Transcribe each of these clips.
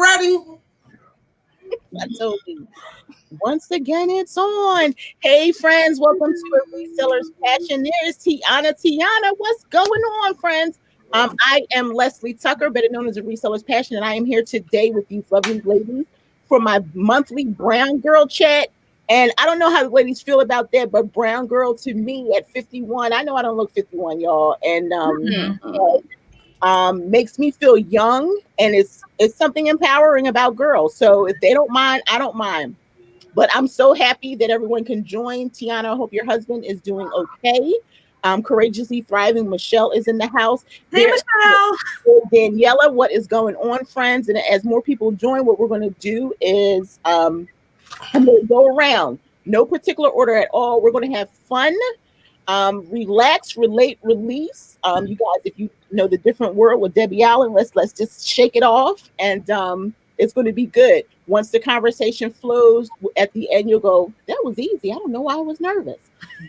ready. I told you. Once again, it's on. Hey, friends, welcome to A Reseller's Passion. There's Tiana. Tiana, what's going on, friends? I am Leslie Tucker, better known as A Reseller's Passion, and I am here today with these lovely ladies for my monthly Brown Girl Chat. And I don't know how the ladies feel about that, but Brown Girl to me at 51, I know I don't look 51, y'all, and makes me feel young, and it's something empowering about girls. So if they don't mind, I don't mind. But I'm so happy that everyone can join. Tiana, I hope your husband is doing okay. Courageously Thriving. Michelle is in the house. Hey, Michelle. Daniela, what is going on, friends? And as more people join, what we're going to do is I'm going to go around. No particular order at all. We're going to have fun. Relax, relate, release. You guys, if you know the different word with Debbie Allen, let's just shake it off, and it's going to be good. Once the conversation flows, at the end you'll go, that was easy. I don't know why I was nervous.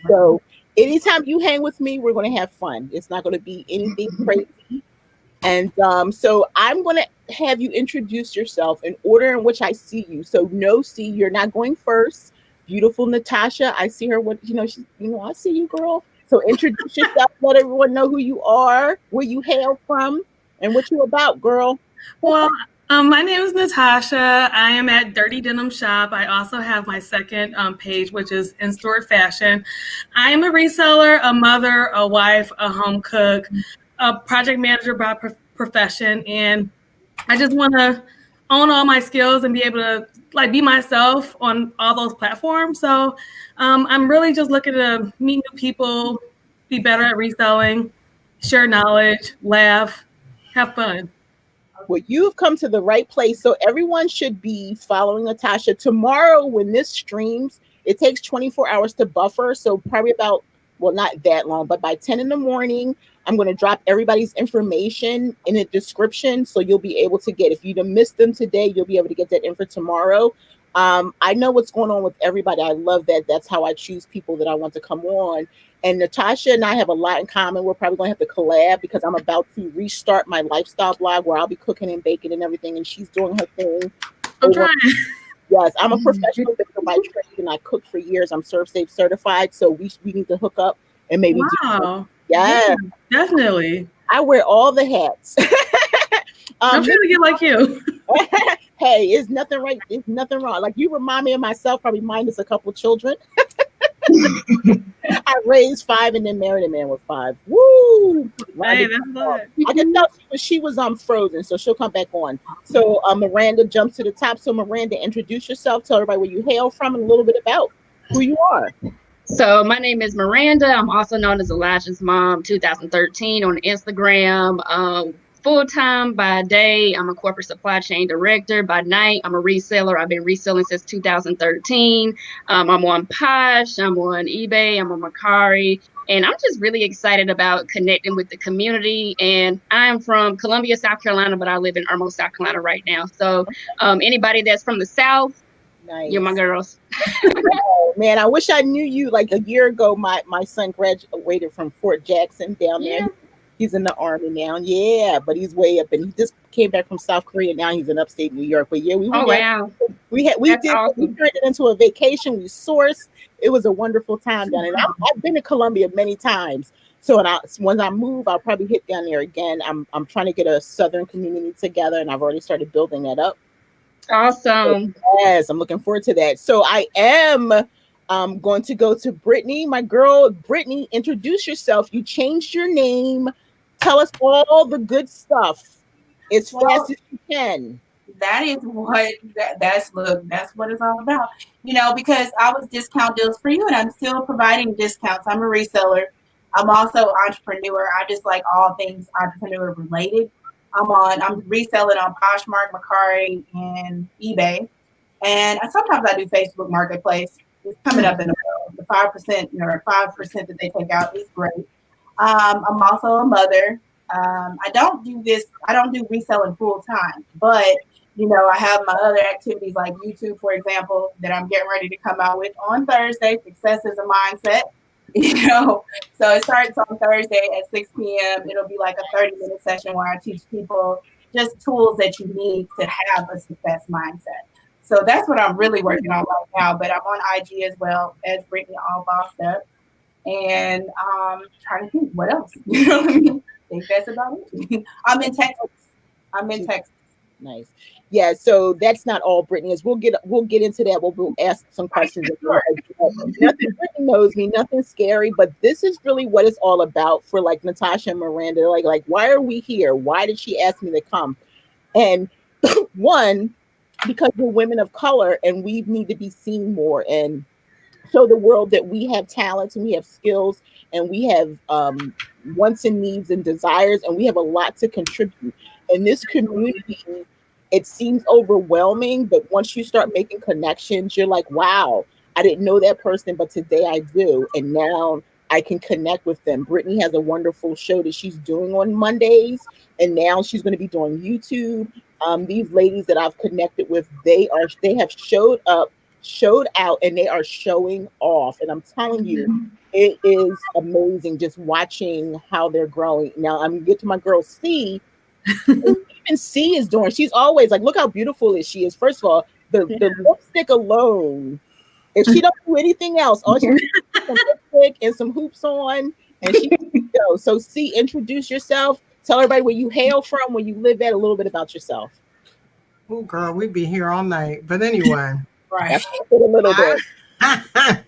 So anytime you hang with me, we're going to have fun. It's not going to be anything crazy. And so I'm going to have you introduce yourself in order in which I see you. So you're not going first. Beautiful Natasha, I see her. I see you, girl. So introduce yourself. Let everyone know who you are, where you hail from, and what you about, girl. Well, my name is Natasha. I am at Dirty Denim Shop. I also have my second page, which is In Store Fashion. I am a reseller, a mother, a wife, a home cook, a project manager by profession, and I just want to own all my skills and be able to be myself on all those platforms. So I'm really just looking to meet new people, be better at reselling, share knowledge, laugh, have fun. Well, you've come to the right place. So everyone should be following Natasha. Tomorrow when this streams, it takes 24 hours to buffer. So probably not that long, but by 10 in the morning, I'm going to drop everybody's information in the description. So you'll be able to get, if you missed them today, you'll be able to get that info tomorrow. I know what's going on with everybody. I love that. That's how I choose people that I want to come on. And Natasha and I have a lot in common. We're probably going to have to collab because I'm about to restart my lifestyle blog where I'll be cooking and baking and everything. And she's doing her thing. I'm trying. Yes, I'm a professional baker by trade, and I cooked for years. I'm ServSafe certified, so we need to hook up and maybe do. Yeah, definitely. I wear all the hats. I'm trying to get like you. Hey, it's nothing right. It's nothing wrong. Like, you remind me of myself, probably minus a couple children. I raised 5 and then married a man with 5. Woo! Hey, that's good. I can tell she was frozen, so she'll come back on. So Miranda jumps to the top. So Miranda, introduce yourself. Tell everybody where you hail from and a little bit about who you are. So my name is Miranda. I'm also known as Elijah's Mom 2013 on Instagram. Full-time by day, I'm a corporate supply chain director. By night, I'm a reseller. I've been reselling since 2013. I'm on Posh, I'm on eBay, I'm on Mercari, and I'm just really excited about connecting with the community. And I'm from Columbia, South Carolina, but I live in Irmo, South Carolina right now. So anybody that's from the South, nice. You're my girls. Oh, man, I wish I knew you. Like a year ago, my son graduated from Fort Jackson down there. He's in the Army now. Yeah, but he's way up, and he just came back from South Korea. Now he's in upstate New York. But yeah, we turned it into a vacation. We sourced. It was a wonderful time down there. I've been to Columbia many times. So when I move, I'll probably hit down there again. I'm trying to get a Southern community together, and I've already started building that up. Awesome. So, yes, I'm looking forward to that. So I am going to go to Brittany. My girl, Brittany, introduce yourself. You changed your name. Tell us all the good stuff as fast as you can. That is what that's what it's all about. Because I was discount deals for you, and I'm still providing discounts. I'm a reseller. I'm also an entrepreneur. I just like all things entrepreneur related. I'm reselling on Poshmark, Mercari, and eBay, and sometimes I do Facebook Marketplace. It's coming up in the 5%, 5% that they take out is great. I'm also a mother. I don't do reselling full time, but I have my other activities like YouTube, for example, that I'm getting ready to come out with on Thursday. Success is a mindset. So it starts on Thursday at 6 p.m. It'll be like a 30-minute session where I teach people just tools that you need to have a success mindset. So that's what I'm really working on right now. But I'm on IG as well as Brittany All Bossed Up. And trying to think what else. You know what I mean? I think that's about it. I'm in Texas. Nice. Yeah, so that's not all Brittany is. We'll get into that. We'll ask some questions. Sure. Nothing Brittany knows me, nothing scary, but this is really what it's all about for like Natasha and Miranda. Like why are we here? Why did she ask me to come? And one, because we're women of color and we need to be seen more and show the world that we have talents and we have skills and we have wants and needs and desires and we have a lot to contribute. In this community, it seems overwhelming, but once you start making connections, you're like, wow, I didn't know that person, but today I do. And now I can connect with them. Brittany has a wonderful show that she's doing on Mondays, and now she's going to be doing YouTube. These ladies that I've connected with, they have showed up, showed out, and they are showing off. And I'm telling you, it is amazing just watching how they're growing. Now I'm gonna get to my girl C. Even C is doing. She's always like, look how beautiful she is. First of all, the lipstick alone. If she don't do anything else, all she does is some lipstick and some hoops on, and she go. So C, introduce yourself. Tell everybody where you hail from, where you live at, a little bit about yourself. Oh, girl, we'd be here all night. But anyway, Right. A little bit. I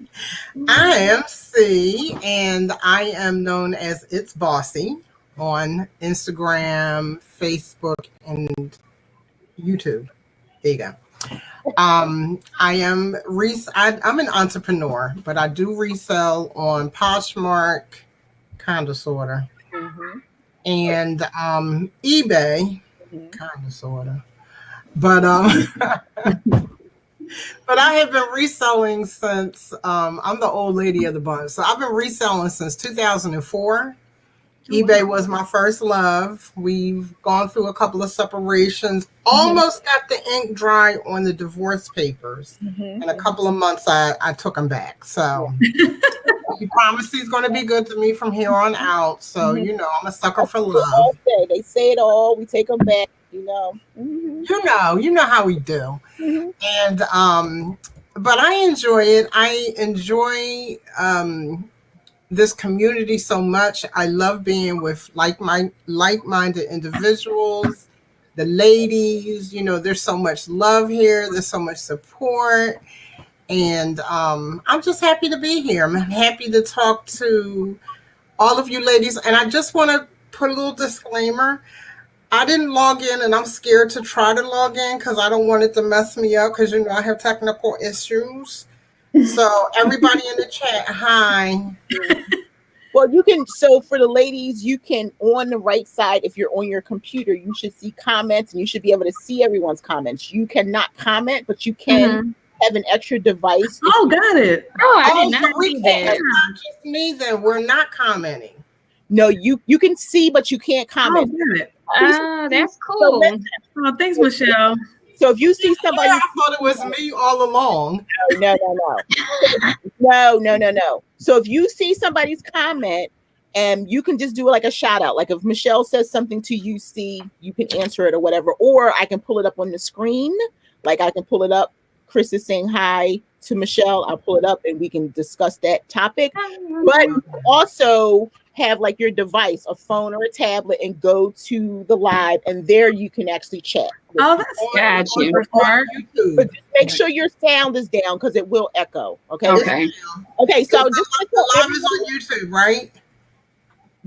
am C, and I am known as It's Bossy on Instagram, Facebook, and YouTube. There you go. I'm an entrepreneur, but I do resell on Poshmark, kind of, sort of, and eBay, kind of, sort of. But but I have been reselling since I'm the old lady of the bunch. So I've been reselling since 2004. eBay was my first love. We've gone through a couple of separations, almost got the ink dry on the divorce papers. In a couple of months, I took them back. So he promised he's going to be good to me from here on out. So, you know, I'm a sucker for love. They say it all. We take them back, you know. You know how we do. And, but I enjoy it. I enjoy, this community so much. I love being with like-minded individuals, the ladies, you know, there's so much love here. There's so much support. And I'm just happy to be here. I'm happy to talk to all of you ladies. And I just want to put a little disclaimer. I didn't log in and I'm scared to try to log in because I don't want it to mess me up because, you know, I have technical issues. So everybody in the chat, hi. Well, you can, so for the ladies, you can, on the right side, if you're on your computer, you should see comments and you should be able to see everyone's comments. You cannot comment, but you can have an extra device. Oh, got it. Oh, I did not so we see can't. that. It's not just me then. We're not commenting. No, you can see, but you can't Oh, comment. got it. That's cool. Oh, thanks, Michelle. So if you see somebody, Yeah, I thought it was me all along. No. So if you see somebody's comment, and you can just do like a shout out. Like if Michelle says something to you, see, you can answer it or whatever. Or I can pull it up on the screen. Like I can pull it up. Chris is saying hi to Michelle. I'll pull it up and we can discuss that topic. But also have like your device, a phone or a tablet, and go to the live, and there you can actually chat. Oh, that's Got you. But just make sure your sound is down because it will echo. Okay. Okay. Okay. So just The live is on YouTube, right?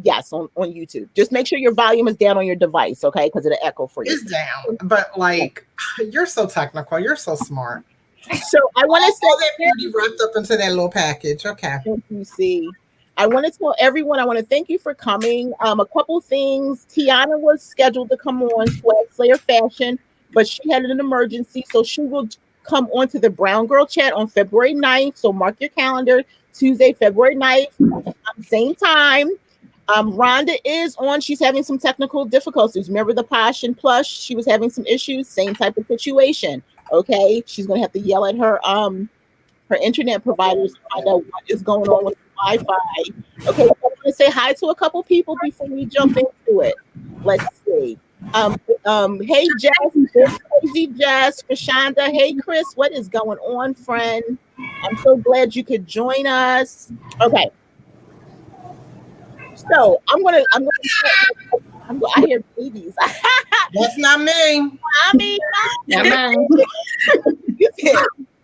yes, on YouTube. Just make sure your volume is down on your device, okay? Because it'll echo for you. It's down, but like you're so technical, you're so smart. So I want to All say that beauty wrapped up into that little package. Okay. thank you, see. I want to tell everyone, I want to thank you for coming. A couple things. Tiana was scheduled to come on Swag Slayer Fashion, but she had an emergency, so she will come on to the Brown Girl Chat on February 9th. So mark your calendar, Tuesday, February 9th, same time. Rhonda is on. She's having some technical difficulties. Remember the Posh and Plush? She was having some issues. Same type of situation. Okay, she's gonna have to yell at her internet providers to find out what is going on with the Wi-Fi. Okay, so I'm gonna say hi to a couple people before we jump into it. Let's see. Hey Jess, Big Crazy Jess, Krishanda. Hey Chris, what is going on, friend? I'm so glad you could join us. Okay, so I hear babies. That's not me. Mommy, Yeah, man.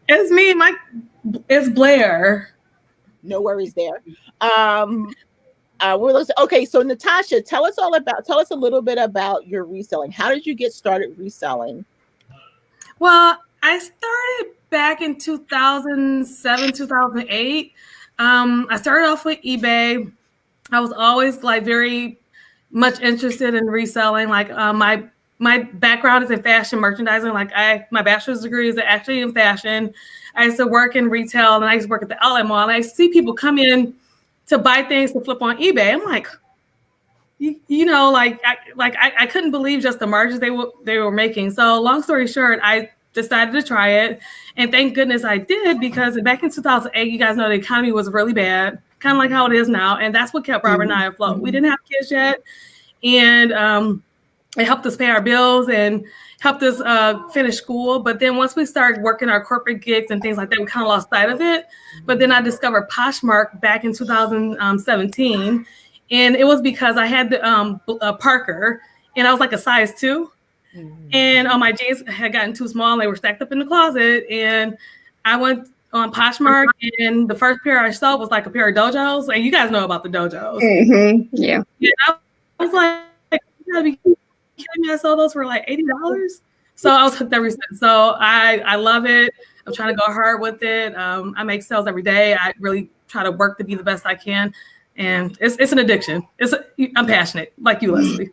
It's me. It's Blair. no worries there. Okay, so Natasha, tell us a little bit about your reselling. How did you get started reselling? Well, I started back in 2007, 2008. I started off with eBay. I was always like very much interested in reselling. Like my background is in fashion merchandising. Like my bachelor's degree is actually in fashion. I used to work in retail and I used to work at the outlet mall. And I see people come in to buy things to flip on eBay. I'm like, I couldn't believe just the margins they were making. So long story short, I decided to try it, and thank goodness I did, because back in 2008, you guys know the economy was really bad, kind of like how it is now, and that's what kept Robert and I afloat. We didn't have kids yet, and it helped us pay our bills and helped us finish school. But then once we started working our corporate gigs and things like that, we kind of lost sight of it. But then I discovered Poshmark back in 2017. And it was because I had the Parker, and I was like a size 2. And my jeans had gotten too small and they were stacked up in the closet. And I went on Poshmark, and the first pair I saw was like a pair of dojos. And you guys know about the dojos. Mm-hmm. Yeah. And I was like, you gotta be kidding me. I sold those for like $80. So I was hooked ever since. So I love it. I'm trying to go hard with it. I make sales every day. I really try to work to be the best I can. And it's an addiction. I'm passionate, like you, Leslie.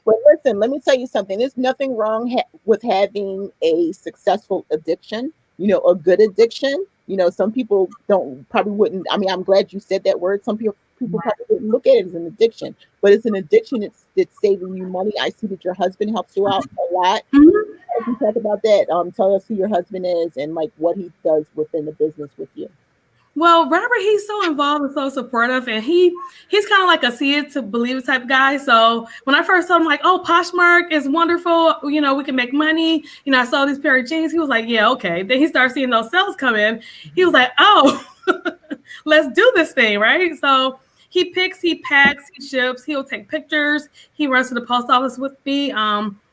Well, listen, let me tell you something. There's nothing wrong with having a successful addiction, a good addiction. Some people wouldn't. I mean, I'm glad you said that word. Some people probably wouldn't look at it as an addiction, but it's an addiction. It's saving you money. I see that your husband helps you out a lot. Mm-hmm. If you talk about that, tell us who your husband is and like what he does within the business with you. Well, Robert, he's so involved and so supportive, and he's kind of like a see it to believe it type guy. So when I first told him, like, oh, Poshmark is wonderful, we can make money. I saw this pair of jeans. He was like, yeah, okay. Then he started seeing those sales come in. He was like, oh, let's do this thing, right? So he picks, he packs, he ships, he'll take pictures. He runs to the post office with me.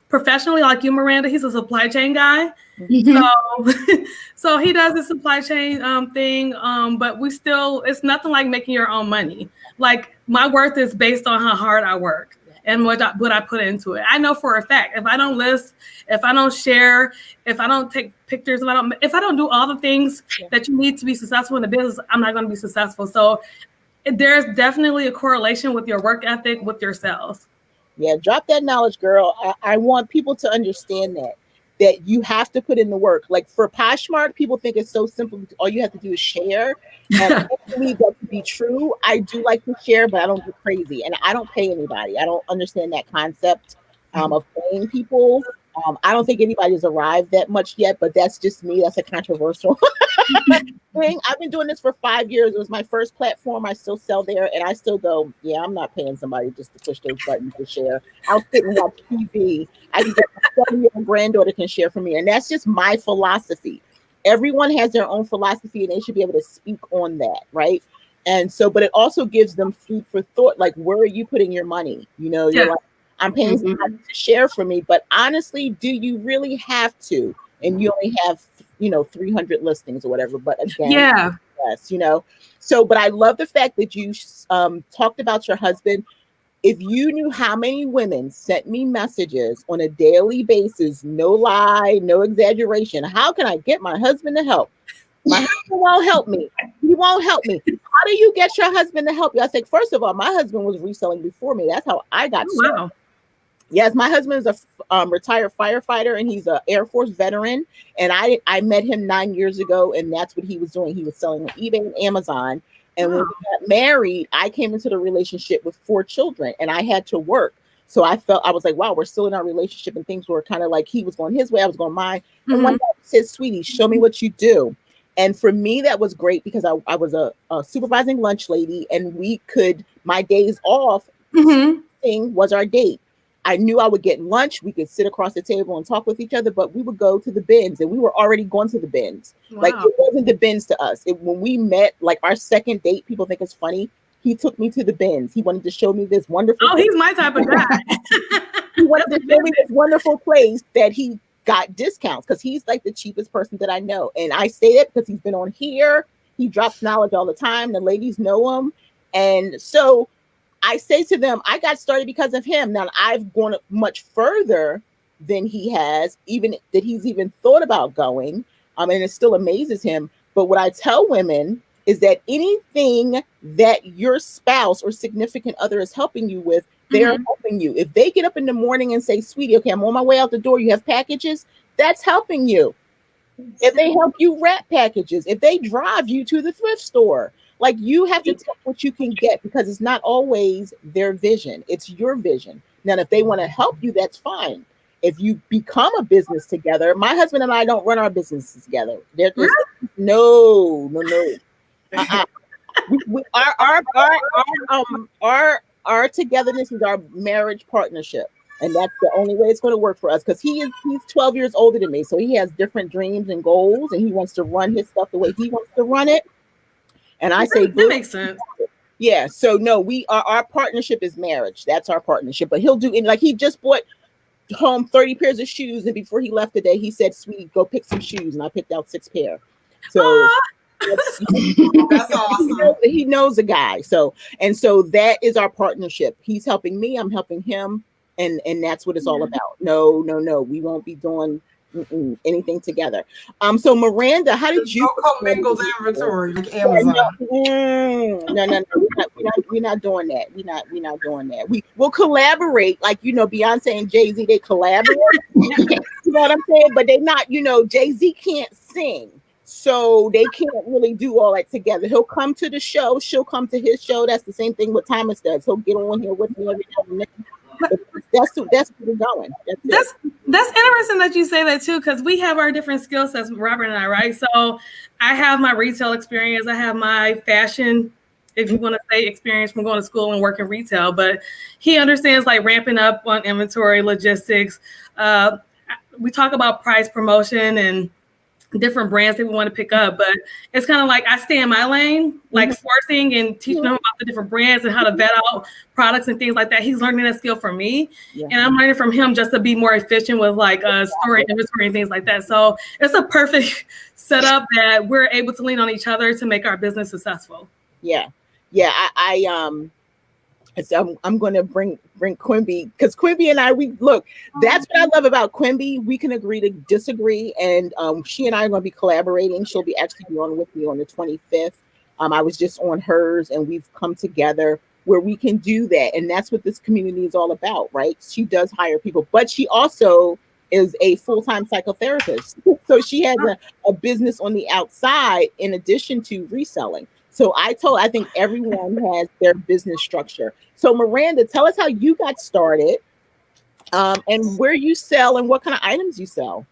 Professionally, like you, Miranda, he's a supply chain guy. Mm-hmm. So he does the supply chain thing, but it's nothing like making your own money. Like my worth is based on how hard I work and what I put into it. I know for a fact, if I don't list, if I don't share, if I don't take pictures, if I don't do all the things that you need to be successful in the business, I'm not going to be successful. So there's definitely a correlation with your work ethic with your sales. Yeah, drop that knowledge, girl. I want people to understand that you have to put in the work. Like for Poshmark, people think it's so simple. All you have to do is share. And I believe that to be true. I do like to share, but I don't get crazy. And I don't pay anybody. I don't understand that concept of paying people. I don't think anybody's arrived that much yet, but that's just me. That's a controversial thing. I've been doing this for 5 years. It was my first platform. I still sell there, and I still go, yeah, I'm not paying somebody just to push those buttons to share. I'll sit and watch TV. I can get my 7-year-old granddaughter can share for me, and that's just my philosophy. Everyone has their own philosophy, and they should be able to speak on that, right? And so, but it also gives them food for thought. Like, where are you putting your money? You're like, I'm paying somebody to share for me, but honestly, do you really have to? And you only have, 300 listings or whatever. But again, yes, So, but I love the fact that you talked about your husband. If you knew how many women sent me messages on a daily basis, no lie, no exaggeration. How can I get my husband to help? My husband won't help me. He won't help me. How do you get your husband to help you? I said, first of all, my husband was reselling before me. That's how I got started. Wow. Yes, my husband is a retired firefighter, and he's an Air Force veteran. And I met him 9 years ago, and that's what he was doing. He was selling on eBay and Amazon. And when we got married, I came into the relationship with 4 children, and I had to work. So I was like, wow, we're still in our relationship, and things were kind of like he was going his way, I was going mine. Mm-hmm. And one day he said, sweetie, show me what you do. And for me, that was great because I was a supervising lunch lady, and my days off thing was our date. I knew I would get lunch. We could sit across the table and talk with each other, but we would go to the bins, and we were already going to the bins. Wow. Like, it wasn't the bins to us. When we met, like our second date, people think it's funny. He took me to the bins. He wanted to show me this wonderful. Oh, he's my type of guy. He wanted to show me this wonderful place that he got discounts, because he's like the cheapest person that I know. And I say that because he's been on here. He drops knowledge all the time. The ladies know him. And so I say to them, I got started because of him. Now, I've gone much further than he has, even that he's even thought about going. And it still amazes him. But what I tell women is that anything that your spouse or significant other is helping you with, they're helping you. If they get up in the morning and say, sweetie, okay, I'm on my way out the door, you have packages, that's helping you. If they help you wrap packages, if they drive you to the thrift store, like, you have to take what you can get, because it's not always their vision. It's your vision. Now, if they want to help you, that's fine. If you become a business together, my husband and I don't run our businesses together. There's no. Our togetherness is our marriage partnership. And that's the only way it's going to work for us, because he's 12 years older than me. So he has different dreams and goals, and he wants to run his stuff the way he wants to run it. And I say, that makes sense. Yeah. So no, our partnership is marriage. That's our partnership. But he'll do it. Like, he just bought home 30 pairs of shoes. And before he left today, he said, sweetie, go pick some shoes. And I picked out 6 pair. So that's awesome. He knows a guy. So that is our partnership. He's helping me. I'm helping him. And that's what it's all about. No. We won't be doing anything together. So Miranda, how did you co-mingled inventory like Amazon? No. We're not doing that. We're not doing that. We'll collaborate, like, Beyonce and Jay-Z, they collaborate. You know what I'm saying? But they not, Jay-Z can't sing. So they can't really do all that together. He'll come to the show, she'll come to his show. That's the same thing what Thomas does. He'll get on here with me every now and then. That's where we're going. That's interesting that you say that too, because we have our different skill sets, Robert and I, right? So I have my retail experience, I have my fashion, if you want to say, experience from going to school and working retail, but he understands like ramping up on inventory, logistics. We talk about price, promotion, and different brands that we want to pick up, but it's kind of like I stay in my lane, like sourcing and teaching them about the different brands and how to vet out products and things like that. He's learning that skill from me, and I'm learning from him just to be more efficient with like storing inventory and things like that. So it's a perfect setup that we're able to lean on each other to make our business successful. I'm going to bring Quimby, because Quimby and I, that's what I love about Quimby. We can agree to disagree, and she and I are going to be collaborating. She'll be actually on with me on the 25th. I was just on hers, and we've come together where we can do that. And that's what this community is all about, right? She does hire people, but she also is a full-time psychotherapist. So she has a business on the outside in addition to reselling. So I think everyone has their business structure. So Miranda, tell us how you got started, and where you sell and what kind of items you sell.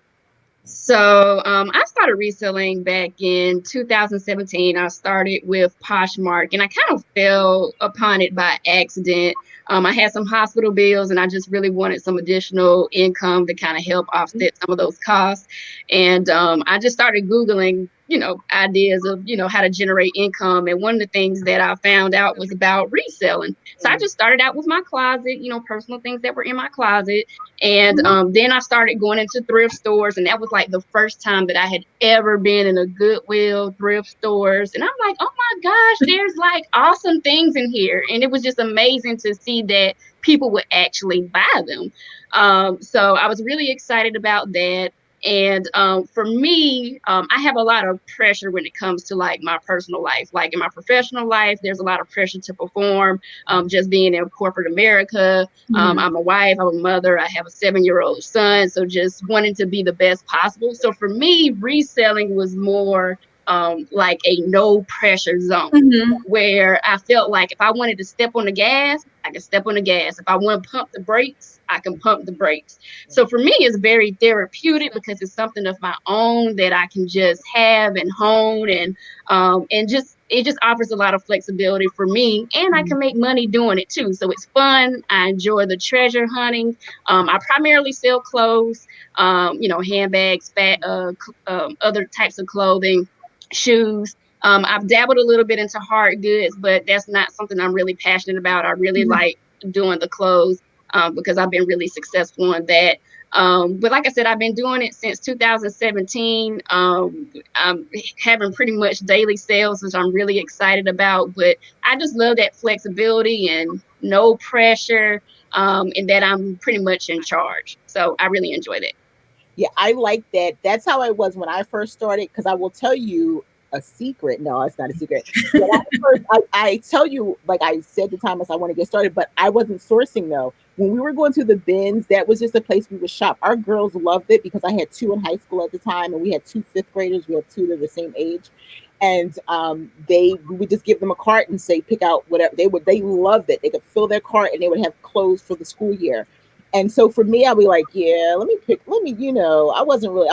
So I started reselling back in 2017. I started with Poshmark, and I kind of fell upon it by accident. I had some hospital bills, and I just really wanted some additional income to kind of help offset some of those costs. And I just started Googling, ideas of, how to generate income. And one of the things that I found out was about reselling. So I just started out with my closet, personal things that were in my closet. And then I started going into thrift stores. And that was like the first time that I had ever been in a Goodwill thrift stores. And I'm like, oh my gosh, there's like awesome things in here. And it was just amazing to see that people would actually buy them. So I was really excited about that. And for me, I have a lot of pressure when it comes to like my personal life. Like in my professional life, there's a lot of pressure to perform, just being in corporate America. I'm a wife, I'm a mother, I have a 7-year-old son. So just wanting to be the best possible. So for me, reselling was more like a no pressure zone where I felt like if I wanted to step on the gas, I can step on the gas. If I want to pump the brakes, I can pump the brakes. So for me, it's very therapeutic because it's something of my own that I can just have and hone, and just it just offers a lot of flexibility for me, and I can make money doing it too. So it's fun. I enjoy the treasure hunting. I primarily sell clothes, handbags, other types of clothing, shoes. I've dabbled a little bit into hard goods, but that's not something I'm really passionate about. I really like doing the clothes because I've been really successful in that. But like I said, I've been doing it since 2017. I'm having pretty much daily sales, which I'm really excited about. But I just love that flexibility and no pressure, and that I'm pretty much in charge. So I really enjoyed it. Yeah, I like that. That's how I was when I first started. Because I will tell you a secret. No, it's not a secret. When I tell you, like I said to Thomas, I want to get started, but I wasn't sourcing though. When we were going to the bins, that was just a place we would shop. Our girls loved it because I had 2 in high school at the time, and we had 2 fifth graders. We had 2 that were the same age, and we would just give them a cart and say pick out whatever they loved it. They could fill their cart and they would have clothes for the school year. And so for me, I'll be like, yeah, I'm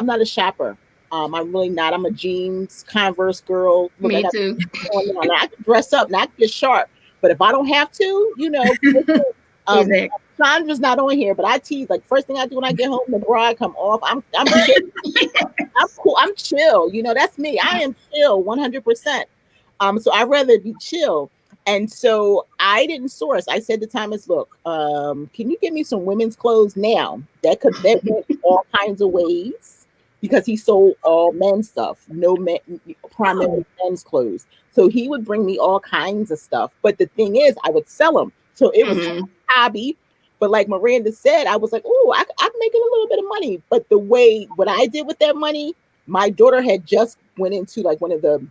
not a shopper. I'm really not. I'm a jeans, Converse girl. Look, Me too. I can dress up and I can get sharp. But if I don't have to, Exactly. Chandra's not on here, but I tease, like, first thing I do when I get home, the bra come off. I'm chill. I'm cool. I'm chill. That's me. I am chill 100%. So I'd rather be chill. And so I didn't source. I said to Thomas, look, can you give me some women's clothes now? That went all kinds of ways because he sold all men's stuff, primarily men's clothes. So he would bring me all kinds of stuff. But the thing is, I would sell them. So it was a hobby. But like Miranda said, I was like, oh, I'm making a little bit of money. But what I did with that money, my daughter had just went into like one of the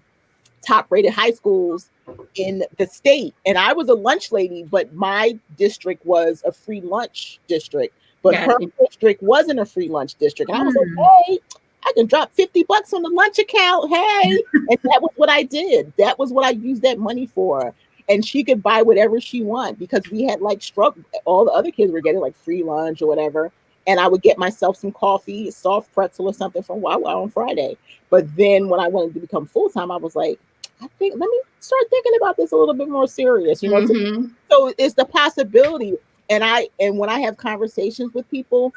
top rated high schools in the state. And I was a lunch lady, but my district was a free lunch district. But her district wasn't a free lunch district. And I was like, hey, I can drop $50 on the lunch account. Hey. And that was what I did. That was what I used that money for. And she could buy whatever she wanted because we had like all the other kids were getting like free lunch or whatever. And I would get myself some coffee, soft pretzel or something from Wawa on Friday. But then when I wanted to become full-time, I was like, let me start thinking about this a little bit more serious, So it's the possibility. And when I have conversations with people,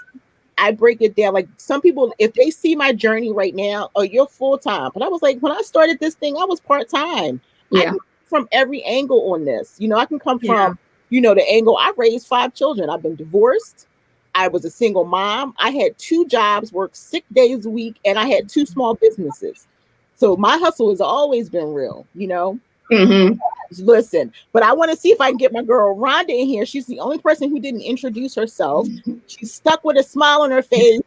I break it down. Like some people, if they see my journey right now, oh, you're full-time. But I was like, when I started this thing, I was part-time. Yeah. From every angle on this. I can come from, the angle. I raised 5 children. I've been divorced. I was a single mom. I had 2 jobs, worked 6 days a week, and I had 2 small businesses. So my hustle has always been real, Listen, but I want to see if I can get my girl Rhonda in here. She's the only person who didn't introduce herself. She's stuck with a smile on her face.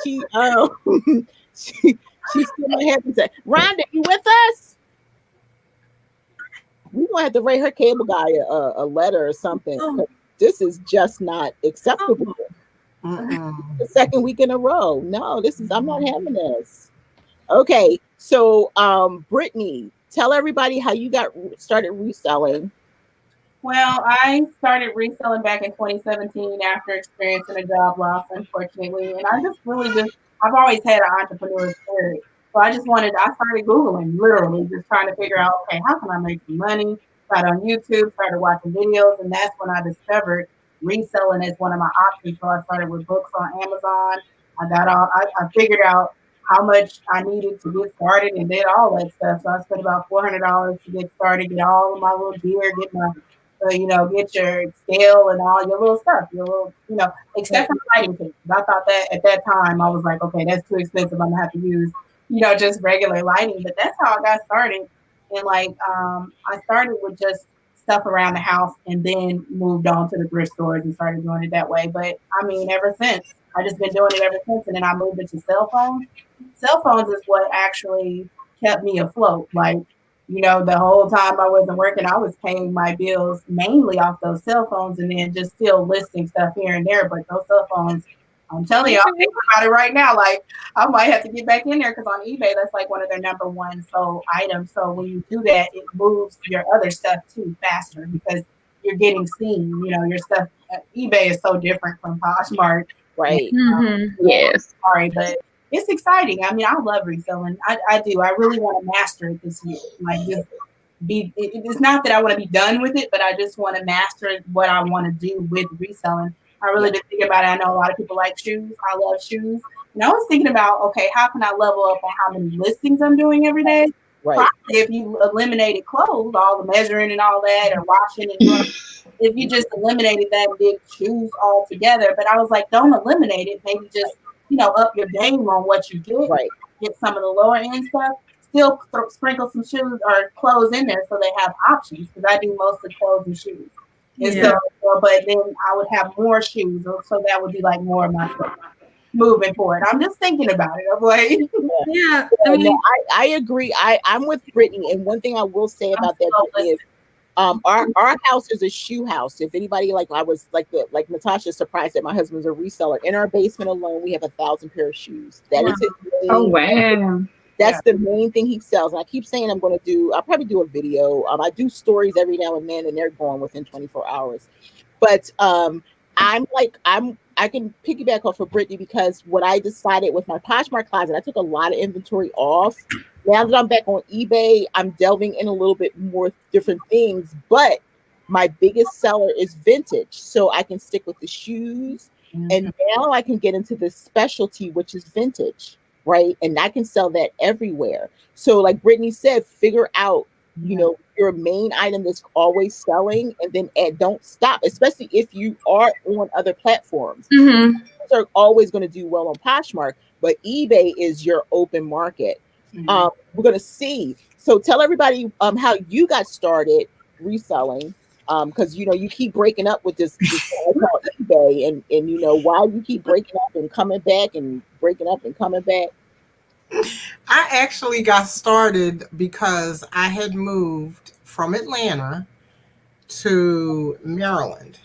She's still my head and say, Rhonda, you with us? We gonna have to write her cable guy a letter or something. This is just not acceptable. The second week in a row. No, I'm not having this. Okay, so Brittany, tell everybody how you got started reselling. Well, I started reselling back in 2017 after experiencing a job loss, unfortunately, and I've always had an entrepreneur spirit. So I started Googling, literally, just trying to figure out, okay, how can I make some money? Got on YouTube, started watching videos, and that's when I discovered reselling as one of my options. So I started with books on Amazon. I figured out how much I needed to get started and did all that stuff. So I spent about $400 to get started, get all of my little gear, get my get your scale and all your little stuff, except for lighting kits. I thought that at that time, I was like, okay, that's too expensive. I'm gonna have to use, just regular lighting. But that's how I got started. And I started with just stuff around the house and then moved on to the thrift stores and started doing it that way. But ever since, I just been doing it ever since. And then I moved into cell phones. Cell phones is what actually kept me afloat. The whole time I wasn't working, I was paying my bills mainly off those cell phones and then just still listing stuff here and there. But those cell phones I'm telling you, I'm thinking about it right now. Like, I might have to get back in there because on eBay, that's like one of their number one sold items. So when you do that, it moves your other stuff too faster because you're getting seen. You know, your stuff. eBay is so different from Poshmark. Right. Yes. Sorry, but it's exciting. I mean, I love reselling. I do. I really want to master it this year. Like, just it's not that I want to be done with it, but I just want to master what I want to do with reselling. I really did think about it. I know a lot of people like shoes. I love shoes. And I was thinking about, okay, how can I level up on how many listings I'm doing every day? Right. Probably if you eliminated clothes, all the measuring and all that, or washing and doing, if you just eliminated that and did shoes altogether. But I was like, don't eliminate it. Maybe just, up your game on what you get. Right. Get some of the lower end stuff. Still sprinkle some shoes or clothes in there so they have options, because I do mostly clothes and shoes. And so, but then I would have more shoes, so that would be like more of my stuff moving forward. I'm just thinking about it. I'm like, I agree. I'm with Brittany, and one thing I will say about that is, our house is a shoe house. If anybody I was like Natasha surprised that my husband's a reseller. In our basement alone, we have 1,000 pair of shoes. That is his main. Oh wow. That's the main thing he sells. And I keep saying I'll probably do a video. I do stories every now and then, and they're gone within 24 hours. But I can piggyback off of Brittany, because what I decided with my Poshmark closet, I took a lot of inventory off. Now that I'm back on eBay, I'm delving in a little bit more different things. But my biggest seller is vintage, so I can stick with the shoes. And now I can get into the specialty, which is vintage. Right. And I can sell that everywhere. So like Brittany said, figure out, your main item that's always selling, and then don't stop, especially if you are on other platforms. Those are always going to do well on Poshmark, but eBay is your open market. We're going to see. So tell everybody how you got started reselling. Because you keep breaking up with this called eBay, and why you keep breaking up and coming back and breaking up and coming back. I actually got started because I had moved from Atlanta to Maryland,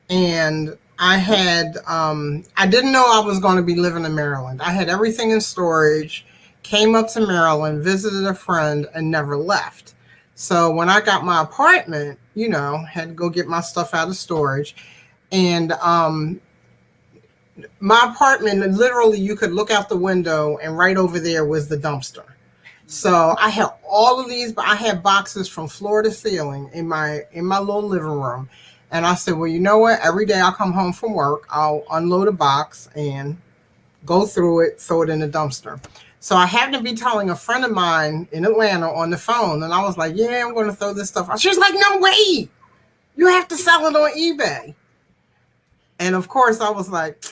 and I had I didn't know I was going to be living in Maryland. I had everything in storage, came up to Maryland, visited a friend, and never left. So when I got my apartment, had to go get my stuff out of storage. And my apartment, literally, you could look out the window and right over there was the dumpster. So I had all of these, but I had boxes from floor to ceiling in my little living room. And I said, well, you know what? Every day I'll come home from work, I'll unload a box and go through it, throw it in the dumpster. So I happened to be telling a friend of mine in Atlanta on the phone, and I was like, yeah, I'm going to throw this stuff out. She was like, no way. You have to sell it on eBay. And of course, I was like,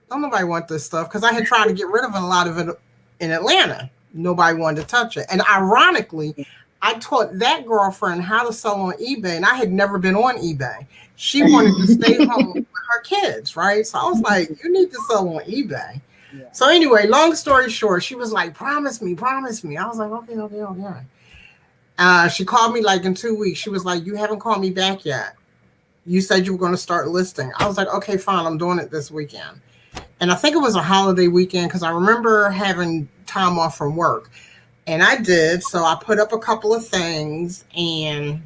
don't nobody want this stuff, because I had tried to get rid of a lot of it in Atlanta. Nobody wanted to touch it. And ironically, I taught that girlfriend how to sell on eBay, and I had never been on eBay. She wanted to stay home with her kids, right? So I was like, you need to sell on eBay. Yeah. So anyway, long story short, she was like, promise me. I was like, okay. She called me like in 2 weeks. She was like, you haven't called me back yet. You said you were going to start listing. I was like, okay, fine. I'm doing it this weekend. And I think it was a holiday weekend, because I remember having time off from work. And I did. So I put up a couple of things, and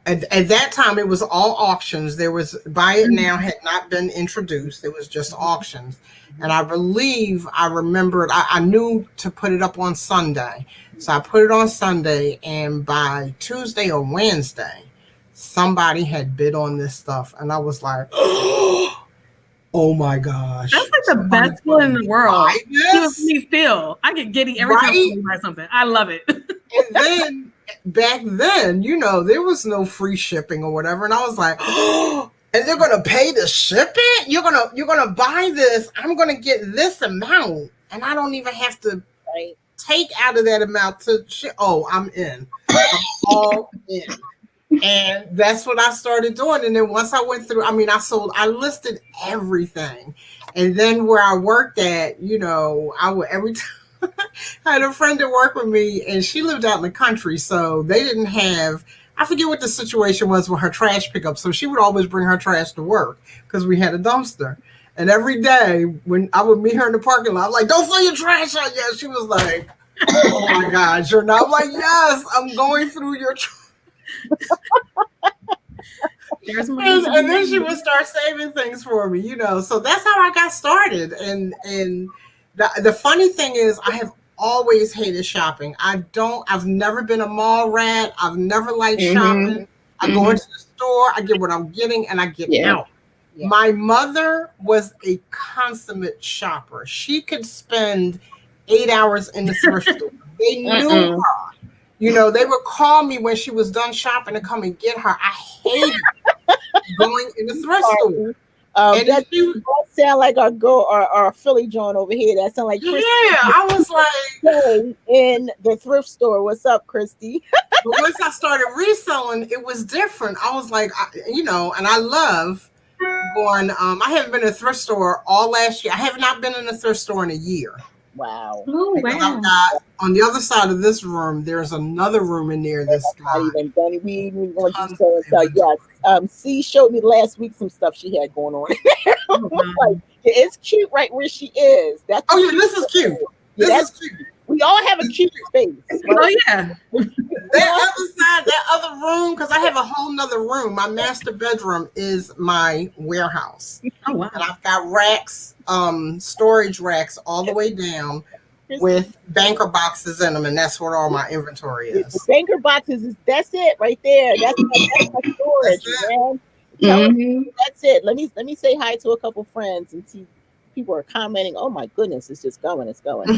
at that time it was all auctions. There was Buy It Now had not been introduced. It was just auctions. And I believe I remembered, I knew to put it up on Sunday. So I put it on Sunday, and by Tuesday or Wednesday, somebody had bid on this stuff. And I was like, oh my gosh. That's like the best one in the world. Me feel. I get giddy every time I buy something. I love it. And then back then, there was no free shipping or whatever. And I was like, oh, and they're gonna pay to ship it? You're gonna buy this, I'm gonna get this amount, and I don't even have to take out of that amount to ship. Oh, I'm in. I'm all in. And that's what I started doing. And then once I went through, I listed everything. And then where I worked at, I would every time I had a friend that worked with me, and she lived out in the country. So they didn't have, I forget what the situation was with her trash pickup. So she would always bring her trash to work because we had a dumpster. And every day when I would meet her in the parking lot, I'm like, don't throw your trash out yet. She was like, oh my God, you're not. I'm like, yes, I'm going through your trash. And then she would start saving things for me, So that's how I got started. And the funny thing is, I have always hated shopping. I've never been a mall rat. I've never liked shopping. I go into the store, I get what I'm getting, and I get out. Yeah. My mother was a consummate shopper. She could spend 8 hours in the thrift store. They knew her. They would call me when she was done shopping to come and get her. I hated going in the thrift store. That sound like our girl, our Philly joint over here. That sound like Christy. Yeah, I was like in the thrift store. What's up, Christy? But once I started reselling, it was different. I was like, and I love going. I haven't been in a thrift store all last year. I have not been in a thrift store in a year. Wow. Oh, because I've got on the other side of this room, there's another room in there that's got we want to so yes. C showed me last week some stuff she had going on. Like, it's cute right where she is. That's this is cute. This is cute. We all have a cute space. Right? Oh yeah. That other side, that other room, because I have a whole nother room. My master bedroom is my warehouse. Oh wow. And I've got racks, storage racks all the way down with banker boxes in them, and that's what all my inventory is. The banker boxes that's it right there. That's my storage, man. That's it. Let me say hi to a couple friends and see. People are commenting. Oh my goodness, it's just going. It's going.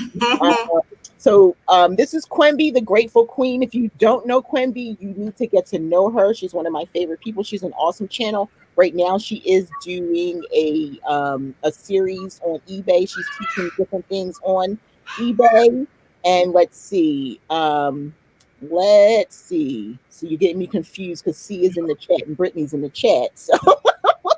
So this is Quimby, the Grateful Queen. If you don't know Quimby, you need to get to know her. She's one of my favorite people. She's an awesome channel. Right now, she is doing a series on eBay. She's teaching different things on eBay. And let's see. So you're getting me confused because C is in the chat and Brittany's in the chat. So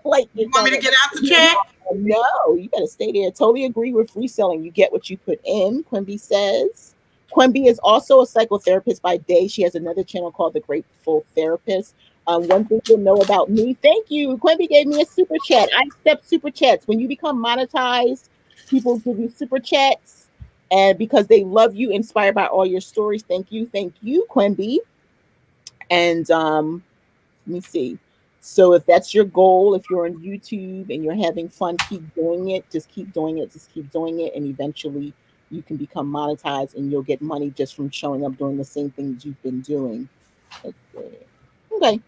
like, you want me to get out the chat? No, you gotta stay there. Totally agree with reselling. You get what you put in, Quimby says. Quimby is also a psychotherapist by day. She has another channel called The Grateful Therapist. One thing you'll know about me, thank you. Quimby gave me a super chat. I accept super chats. When you become monetized, people give you super chats. And because they love you, inspired by all your stories. Thank you, Quimby. And let me see. So if that's your goal, if you're on YouTube and you're having fun, keep doing it. Just keep doing it. And eventually you can become monetized and you'll get money just from showing up doing the same things you've been doing. Okay.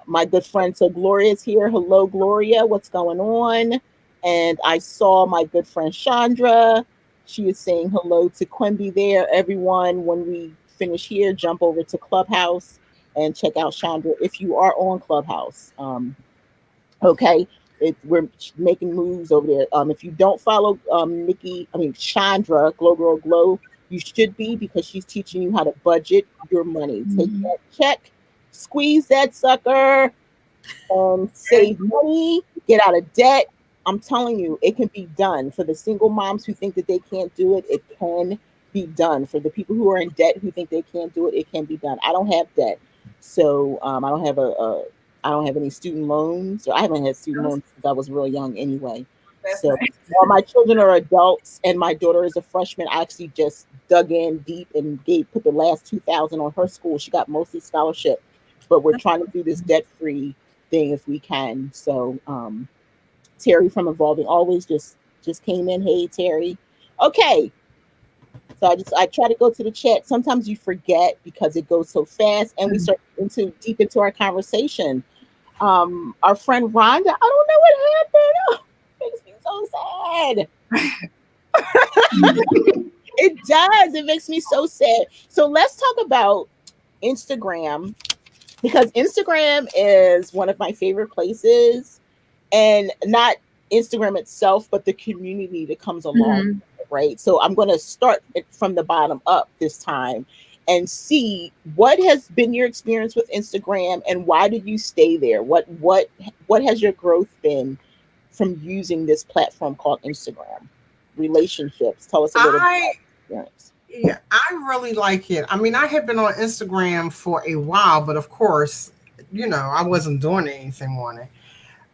My good friend, so Gloria is here. Hello, Gloria. What's going on? And I saw my good friend Chandra. She is saying hello to Quimby there. Everyone, when we finish here, jump over to Clubhouse and check out Chandra if you are on Clubhouse. Okay, we're making moves over there. If you don't follow Chandra, Glow Girl Glow, you should be, because she's teaching you how to budget your money. Take that check, squeeze that sucker, save money, get out of debt. I'm telling you, it can be done. For the single moms who think that they can't do it, it can be done. For the people who are in debt who think they can't do it, it can be done. I don't have debt. So I don't have any student loans. So I haven't had student loans since I was really young anyway. So all my children are adults and my daughter is a freshman. I actually just dug in deep and put the last $2,000 on her school. She got mostly scholarship, but we're trying to do this debt-free thing if we can. So Terry from Evolving Always just came in. Hey, Terry. Okay. So I try to go to the chat. Sometimes you forget because it goes so fast, and we start deep into our conversation. Our friend Rhonda, I don't know what happened. Oh, it makes me so sad. It does. It makes me so sad. So let's talk about Instagram, because Instagram is one of my favorite places, and not Instagram itself, but the community that comes along. Right. So I'm going to start from the bottom up this time and see what has been your experience with Instagram and why did you stay there? What has your growth been from using this platform called Instagram? Relationships. Tell us a little bit about experience. Yeah, I really like it. I mean, I had been on Instagram for a while, but of course, I wasn't doing anything on it.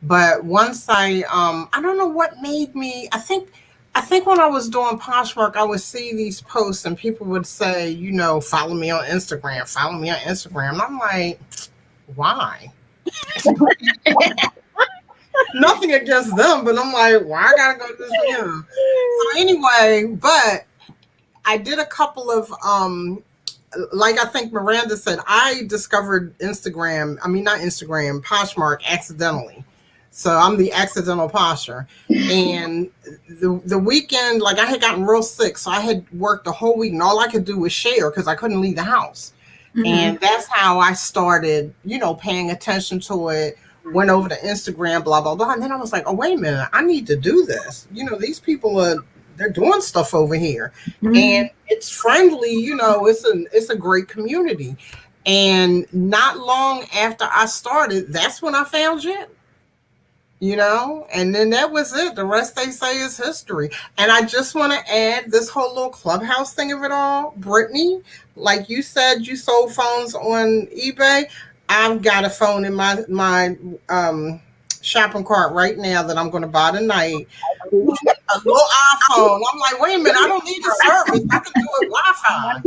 But once I don't know what made me. I think when I was doing Poshmark, I would see these posts and people would say, follow me on Instagram, follow me on Instagram. And I'm like, why? Nothing against them, but I'm like, why I gotta go to this? So anyway, but I did a couple of like I think Miranda said, I discovered Instagram. I mean, not Instagram, Poshmark accidentally. So I'm the accidental posher. And the weekend, like I had gotten real sick, so I had worked the whole week, and all I could do was share because I couldn't leave the house. Mm-hmm. And that's how I started, paying attention to it. Went over to Instagram, blah, blah, blah. And then I was like, oh, wait a minute, I need to do this. These people they're doing stuff over here. Mm-hmm. And it's friendly, it's a great community. And not long after I started, that's when I found Jen. And then that was it. The rest, they say, is history. And I just want to add this whole little Clubhouse thing of it all. Brittany, like you said, you sold phones on eBay. I've got a phone in my shopping cart right now that I'm going to buy tonight. A little iPhone. I'm like, wait a minute, I don't need a service. I can do it Wi-Fi.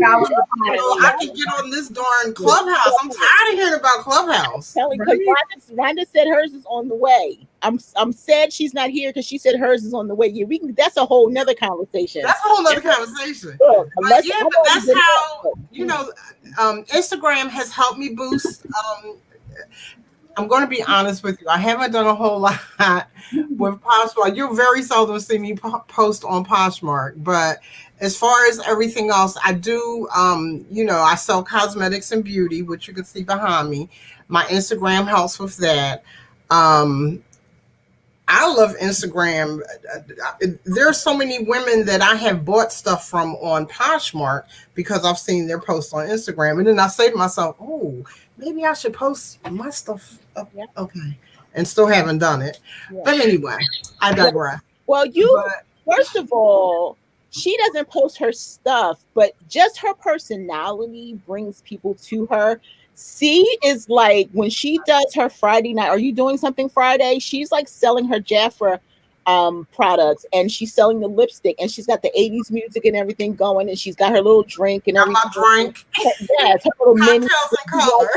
I can get on this darn Clubhouse. I'm tired of hearing about Clubhouse. Rhonda said hers is on the way. I'm sad she's not here because she said hers is on the way. Yeah, that's a whole nother conversation. That's a whole nother conversation. But that's how Instagram has helped me boost. I'm going to be honest with you. I haven't done a whole lot with Poshmark. You'll very seldom see me post on Poshmark. But as far as everything else, I do, I sell cosmetics and beauty, which you can see behind me. My Instagram helps with that. I love Instagram. There's so many women that I have bought stuff from on Poshmark because I've seen their posts on Instagram. And then I say to myself, oh, maybe I should post my stuff up. Okay. And still haven't done it. Yeah. But anyway, I digress. Well, first of all, she doesn't post her stuff, but just her personality brings people to her. C is like when she does her Friday night. Are you doing something Friday? She's like selling her Jafra products, and she's selling the lipstick, and she's got the 80s music and everything going, and she's got her little drink and everything. Drink. Yes, her little mini. Color.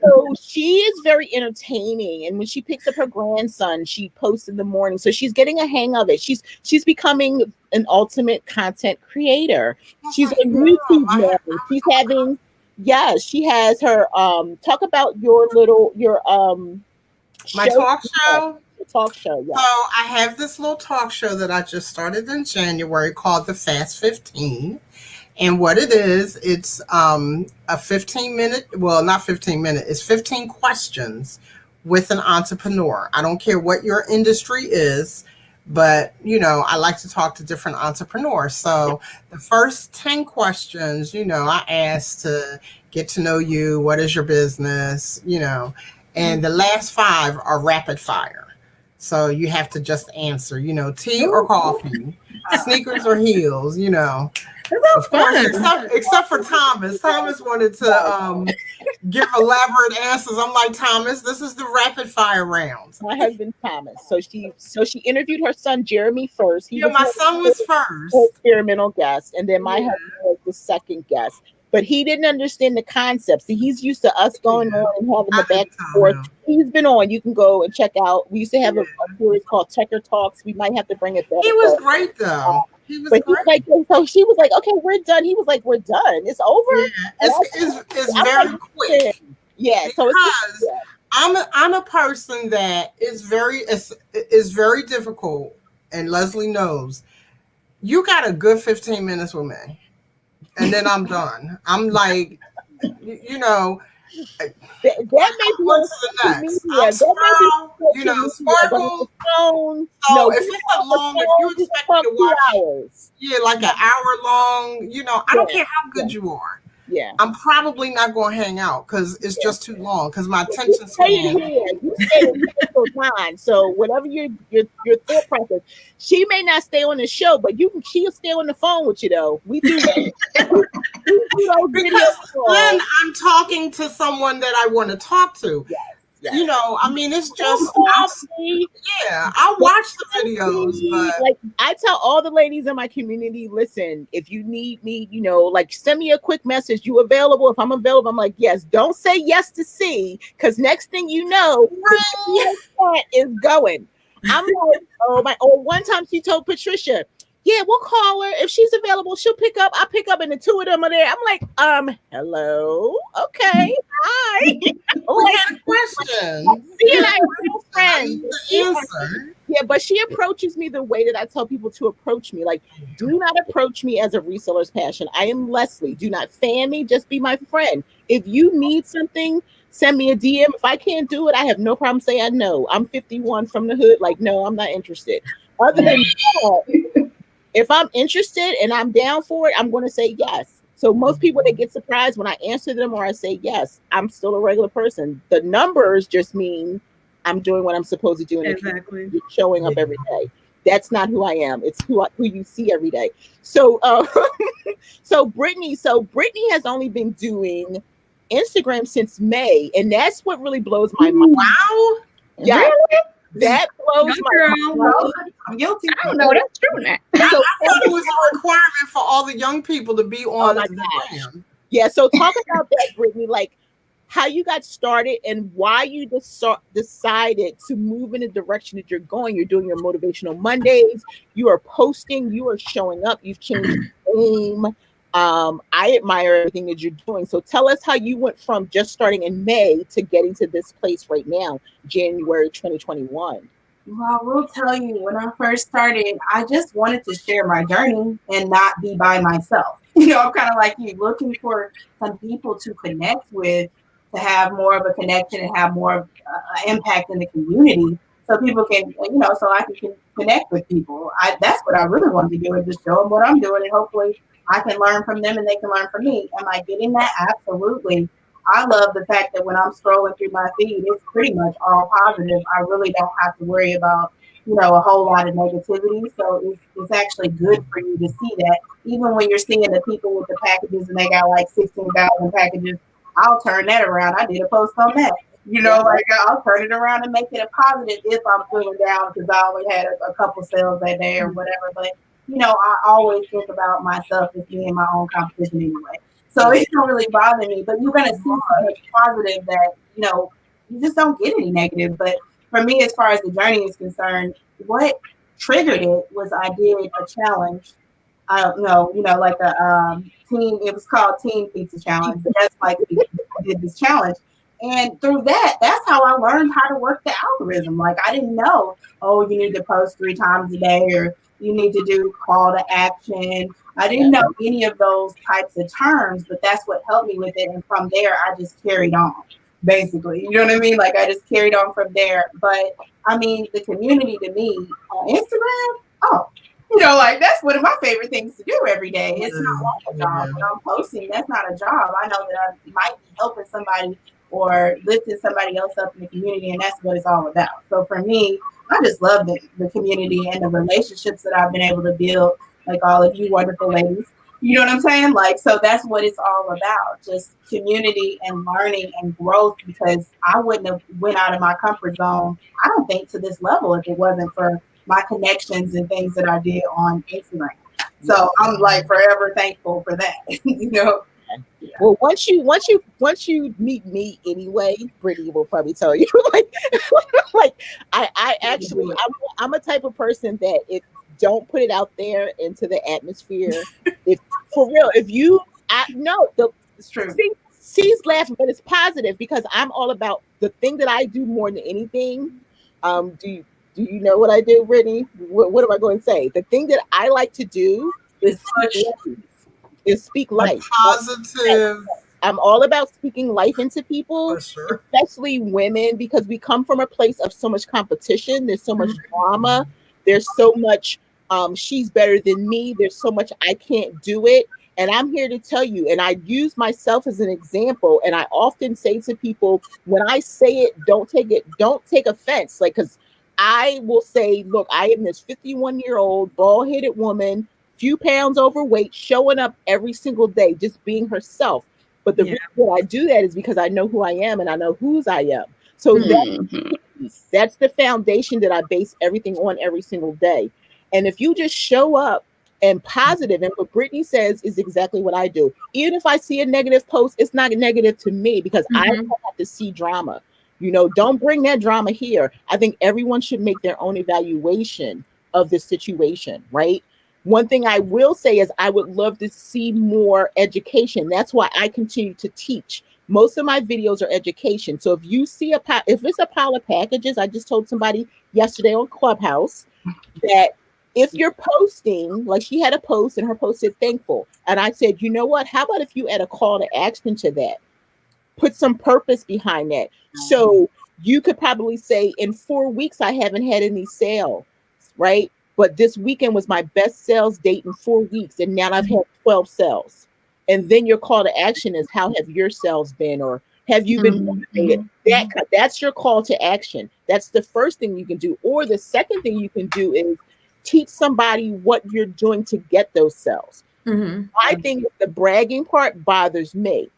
So she is very entertaining, and when she picks up her grandson, she posts in the morning. So she's getting a hang of it. She's becoming an ultimate content creator. She's on YouTube now. She's having. Yeah, she has her talk about my talk show. Talk show, yeah. So I have this little talk show that I just started in January called the Fast 15. And what it is, it's a 15-minute, well, not 15-minute, it's 15 questions with an entrepreneur. I don't care what your industry is, but, I like to talk to different entrepreneurs. So the first 10 questions, I ask to get to know you. What is your business? And the last 5 are rapid fire. So you have to just answer, tea or coffee, sneakers or heels, Of course, except for Thomas. Thomas wanted to give elaborate answers. I'm like, Thomas, this is the rapid fire round. My husband Thomas. So she interviewed her son Jeremy first. My son was first. Experimental guest, and then my husband was the second guest. But he didn't understand the concepts. See, he's used to us going on and having the back and forth. He's been on. You can go and check out. We used to have a series called Checker Talks. We might have to bring it back. He was great, though. But he's like, so she was like, okay, we're done. He was like, we're done. It's over. Yeah, it's very quick. Yeah. So because I'm a person that is very difficult, and Leslie knows. You got a good 15 minutes with me, and then I'm done. I'm like, that may be what's the next? Sparkle. So if you expect me to watch, like an hour long, I don't care how good you are. Yeah, I'm probably not going to hang out because it's just too long. Because my attention span. You stay time. So whatever your thought process, she may not stay on the show, but she'll stay on the phone with you though. We do because then I'm talking to someone that I want to talk to. Yes. You know, I mean, it's just, Yeah, I watch the videos, but like I tell all the ladies in my community, listen, if you need me, you know, like send me a quick message. You available? If I'm available, I'm like, yes. Don't say yes to see, because next thing you know, the chat is going. I'm like, oh my. Or one time she told Patricia, yeah, we'll call her if she's available. She'll pick up. I'll pick up, and the two of them are there. I'm like, hello, okay, hi. we had a question. She and I are real friends. The answer. Yeah, but she approaches me the way that I tell people to approach me. Like, do not approach me as a reseller's passion. I am Leslie. Do not fan me. Just be my friend. If you need something, send me a DM. If I can't do it, I have no problem saying no. I'm 51 from the hood. Like, no, I'm not interested. Other than that, if I'm interested and I'm down for it, I'm going to say yes. So most people, they get surprised when I answer them or I say yes. I'm still a regular person. The numbers just mean I'm doing what I'm supposed to do. Exactly. Showing up every day. That's not who I am. It's who you see every day. So, so Brittany has only been doing Instagram since May, and that's what really blows my mind. Wow. Yeah. Really? That blows my mind. I'm guilty. I don't know. That's true. Now. I thought it was a requirement for all the young people to be on my Instagram. Yeah, so talk about that, Brittany, like how you got started and why you decided to move in the direction that you're going. You're doing your Motivational Mondays. You are posting. You are showing up. You've changed your name. I admire everything that you're doing. So tell us how you went from just starting in May to getting to this place right now, January 2021. Well, I will tell you, when I first started, I just wanted to share my journey and not be by myself. You know, I'm kind of like you, looking for some people to connect with, to have more of a connection and have more of impact in the community, so people can, you know, so I can connect with people. That's what I really wanted to do, is just show them what I'm doing, and hopefully I can learn from them and they can learn from me. Am I getting that? Absolutely. I love the fact that when I'm scrolling through my feed, it's pretty much all positive. I really don't have to worry about, you know, a whole lot of negativity. So it's actually good for you to see that. Even when you're seeing the people with the packages and they got like 16,000 packages, I'll turn that around. I did a post on that. You know, like I'll turn it around and make it a positive if I'm feeling down because I only had a couple sales that day or whatever. But, you know, I always think about myself as being my own competition anyway. So it don't really bother me, but you're going to see so much positive that, you know, you just don't get any negative. But for me, as far as the journey is concerned, what triggered it was I did a challenge. I don't know, you know, like a team, it was called Team Pizza Challenge. That's like, I did this challenge. And through that, that's how I learned how to work the algorithm. Like, I didn't know, oh, you need to post 3 times a day, or you need to do call to action. I didn't know any of those types of terms, but that's what helped me with it. And from there, I just carried on, basically. You know what I mean? Like, I just carried on from there. But, I mean, the community to me on Instagram, oh, you know, like, that's one of my favorite things to do every day. It's not like a job. When I'm posting, that's not a job. I know that I might be helping somebody or lifting somebody else up in the community, and that's what it's all about. So for me, I just love the community and the relationships that I've been able to build, like all of you wonderful ladies. You know what I'm saying? Like, so that's what it's all about, just community and learning and growth, because I wouldn't have went out of my comfort zone, I don't think, to this level if it wasn't for my connections and things that I did on Instagram. So I'm like forever thankful for that, you know? Yeah. Well, once you meet me anyway, Brittany will probably tell you. like I actually, I'm a type of person that if don't put it out there into the atmosphere. If for real, if you, it's true. She's laughing, but it's positive because I'm all about the thing that I do more than anything. Do you know what I do, Brittany? What am I going to say? The thing that I like to do is speak life. Positive. I'm all about speaking life into people, sure. Especially women, because we come from a place of so much competition. There's so much drama. There's so much, she's better than me. There's so much I can't do it. And I'm here to tell you, and I use myself as an example. And I often say to people, when I say it, don't take offense. Like, because I will say, look, I am this 51-year-old bald-headed woman, few pounds overweight, showing up every single day, just being herself. But the reason that I do that is because I know who I am and I know whose I am. So that's the foundation that I base everything on every single day. And if you just show up and positive, and what Brittany says is exactly what I do. Even if I see a negative post, it's not negative to me because I don't have to see drama. You know, don't bring that drama here. I think everyone should make their own evaluation of the situation, right? One thing I will say is I would love to see more education. That's why I continue to teach. Most of my videos are education. So if you see if it's a pile of packages, I just told somebody yesterday on Clubhouse that if you're posting, like she had a post and her post said thankful. And I said, you know what? How about if you add a call to action to that? Put some purpose behind that. So you could probably say in 4 weeks, I haven't had any sales, right? But this weekend was my best sales date in 4 weeks. And now I've had 12 sales. And then your call to action is how have your sales been, or have you been motivated? That's your call to action. That's the first thing you can do. Or the second thing you can do is teach somebody what you're doing to get those sales. I think the bragging part bothers me.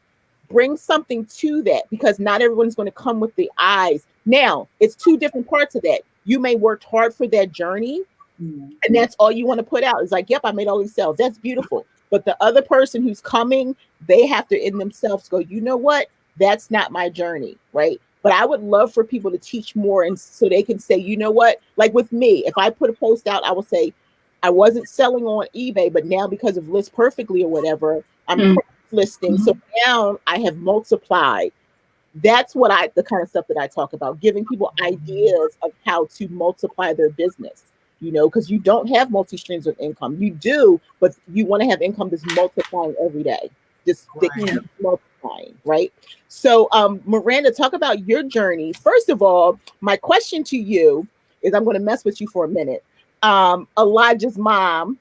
Bring something to that, because not everyone's going to come with the eyes. Now, it's two different parts of that. You may work hard for that journey, and that's all you want to put out. It's like, yep, I made all these sales. That's beautiful. But the other person who's coming, they have to in themselves go, you know what? That's not my journey, right? But I would love for people to teach more, and so they can say, you know what? Like with me, if I put a post out, I will say, I wasn't selling on eBay, but now because of List Perfectly or whatever, I'm listing. So now I have multiplied. That's what the kind of stuff that I talk about, giving people ideas of how to multiply their business, you know, because you don't have multi streams of income. You do, but you want to have income that's multiplying every day, just multiplying, right? So, Miranda, talk about your journey. First of all, my question to you is, I'm going to mess with you for a minute. Elijah's mom.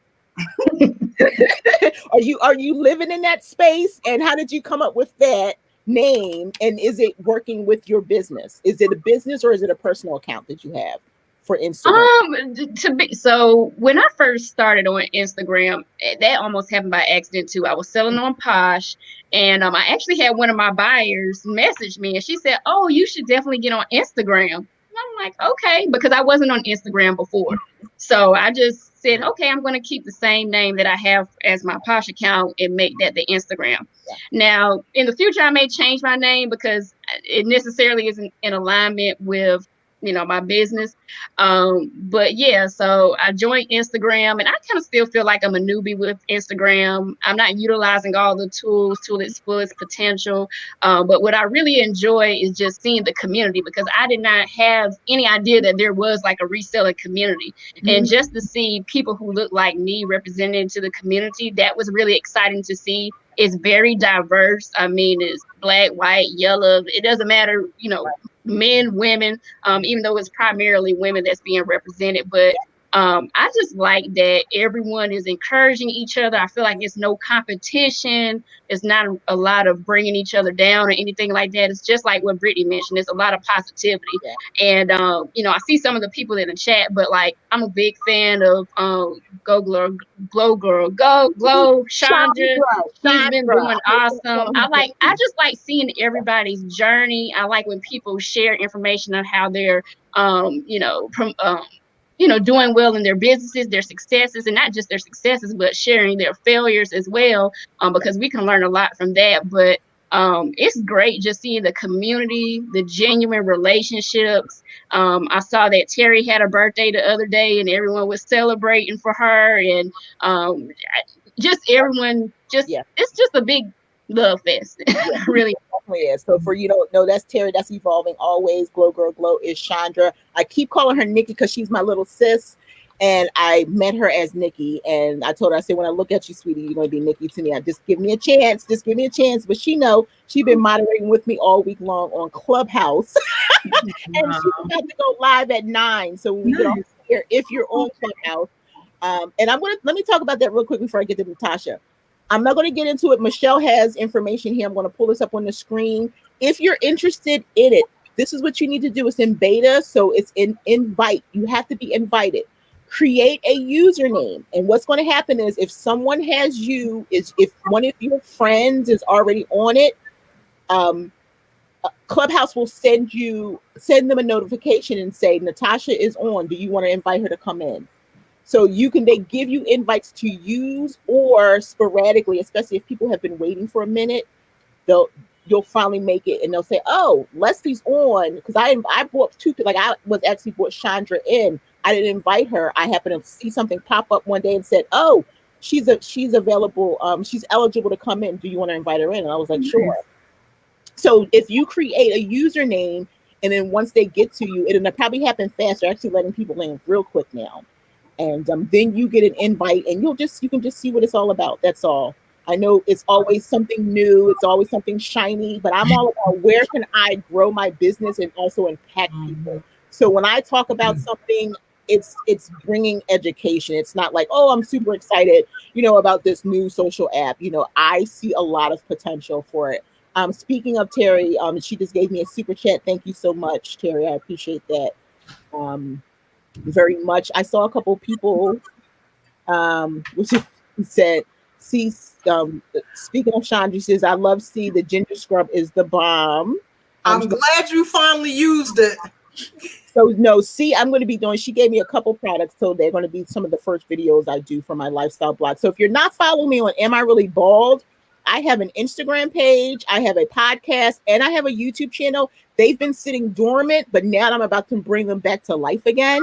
Are you living in that space, and how did you come up with that name, and is it working with your business? Is it a business or is it a personal account that you have for Instagram? So when I first started on Instagram, that almost happened by accident too. I was selling on Posh, and I actually had one of my buyers message me, and she said, "Oh, you should definitely get on Instagram." And I'm like, okay, because I wasn't on Instagram before. So I just said, okay, I'm going to keep the same name that I have as my Posh account and make that the Instagram. Yeah. Now, in the future, I may change my name because it necessarily isn't in alignment with, you know, my business. But yeah, so I joined Instagram, and I kind of still feel like I'm a newbie with Instagram. I'm not utilizing all the tools to its fullest potential. But what I really enjoy is just seeing the community, because I did not have any idea that there was like a reseller community. And just to see people who look like me represented to the community, that was really exciting to see. It's very diverse. I mean, it's black, white, yellow. It doesn't matter, you know, men, women, even though it's primarily women that's being represented. But I just like that everyone is encouraging each other. I feel like it's no competition. It's not a lot of bringing each other down or anything like that. It's just like what Brittany mentioned. It's a lot of positivity. Yeah. And, you know, I see some of the people in the chat, but like, I'm a big fan of Glow Chandra. She's been doing awesome. I just like seeing everybody's journey. I like when people share information on how they're, doing well in their businesses, their successes, and not just their successes, but sharing their failures as well, because we can learn a lot from that. But it's great just seeing the community, the genuine relationships. I saw that Terry had a birthday the other day, and everyone was celebrating for her, and just everyone, it's just a big love fest. Really. Is. So for you don't know, that's Terry, that's Evolving Always. Glow Girl Glow is Chandra. I keep calling her Nikki because she's my little sis, and I met her as Nikki, and I told her, I said, when I look at you, sweetie, you're going to be Nikki to me. Just give me a chance. Just give me a chance. But she's been moderating with me all week long on Clubhouse. And she's about to go live at 9. So when we get off here, if you're on Clubhouse, and let me talk about that real quick before I get to Natasha. I'm not going to get into it. Michelle has information here. I'm going to pull this up on the screen. If you're interested in it, this is what you need to do. It's in beta, so it's in invite. You have to be invited. Create a username. And what's going to happen is if someone has if one of your friends is already on it, Clubhouse will send them a notification and say, Natasha is on. Do you want to invite her to come in? So they give you invites to use, or sporadically, especially if people have been waiting for a minute, you'll finally make it, and they'll say, "Oh, Leslie's on," because I brought two, like I was actually brought Chandra in. I didn't invite her. I happened to see something pop up one day and said, "Oh, she's available. She's eligible to come in. Do you want to invite her in?" And I was like, "Sure." So if you create a username, and then once they get to you, it'll probably happen faster. Actually, letting people in real quick now, and then you get an invite, and you can just see what it's all about. That's all. I know it's always something new, it's always something shiny, but I'm all about where can I grow my business and also impact people. So when I talk about something, it's bringing education. It's not like, oh, I'm super excited, about this new social app. I see a lot of potential for it. Speaking of Terry, she just gave me a super chat. Thank you so much, Terry. I appreciate that very much. I saw a couple people which said, see, speaking of Chandra, says, I love see the ginger scrub is the bomb. I'm glad you finally used it. So no, see, I'm going to be doing, she gave me a couple products, so they're going to be some of the first videos I do for my lifestyle blog. So if you're not following me on Am I Really Bald, I have an Instagram page, I have a podcast, and I have a YouTube channel. They've been sitting dormant, but now I'm about to bring them back to life again.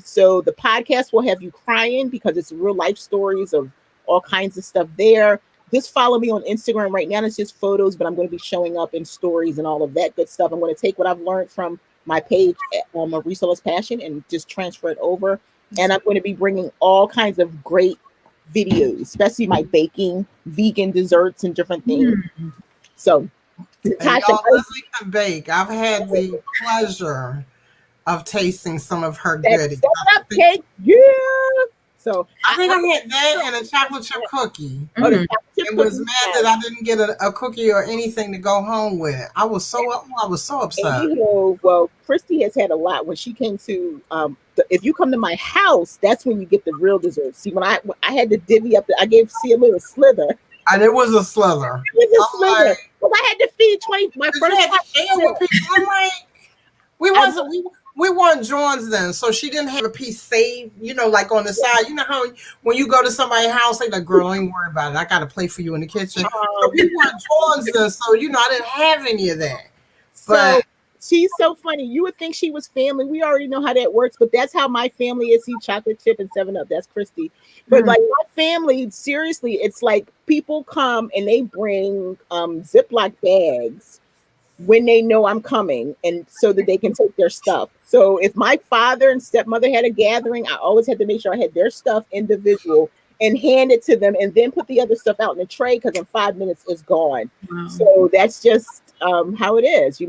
So the podcast will have you crying because it's real life stories of all kinds of stuff there. Just follow me on Instagram right now. It's just photos, but I'm going to be showing up in stories and all of that good stuff. I'm going to take what I've learned from my page, A Reseller's Passion, and just transfer it over. And I'm going to be bringing all kinds of great videos, especially my baking, vegan desserts, and different things. So, Natasha, Leslie can bake. I've had the pleasure of tasting some of her goodies. Cake, yeah. So I think I had that and a chocolate chip cookie. And was mad that I didn't get a cookie or anything to go home with. I was so upset. Well, Christy has had a lot. When she came to, if you come to my house, that's when you get the real dessert. See, when I had to divvy up, I gave C a little slither. And it was a slither. Well, I had to feed 20. My first had to share with people. I'm like, we weren't joints then, so she didn't have a piece saved, like on the side. You know how when you go to somebody's house, they like, girl, don't even worry about it. I got a plate for you in the kitchen. So we weren't joints then, so I didn't have any of that. But she's so funny. You would think she was family. We already know how that works, but that's how my family is. See, chocolate chip and 7-Up. That's Christy. But like my family, seriously, it's like people come and they bring Ziploc bags when they know I'm coming, and so that they can take their stuff. So if my father and stepmother had a gathering, I always had to make sure I had their stuff individual and hand it to them, and then put the other stuff out in the tray, because in 5 minutes it's gone. Wow. So that's just how it is,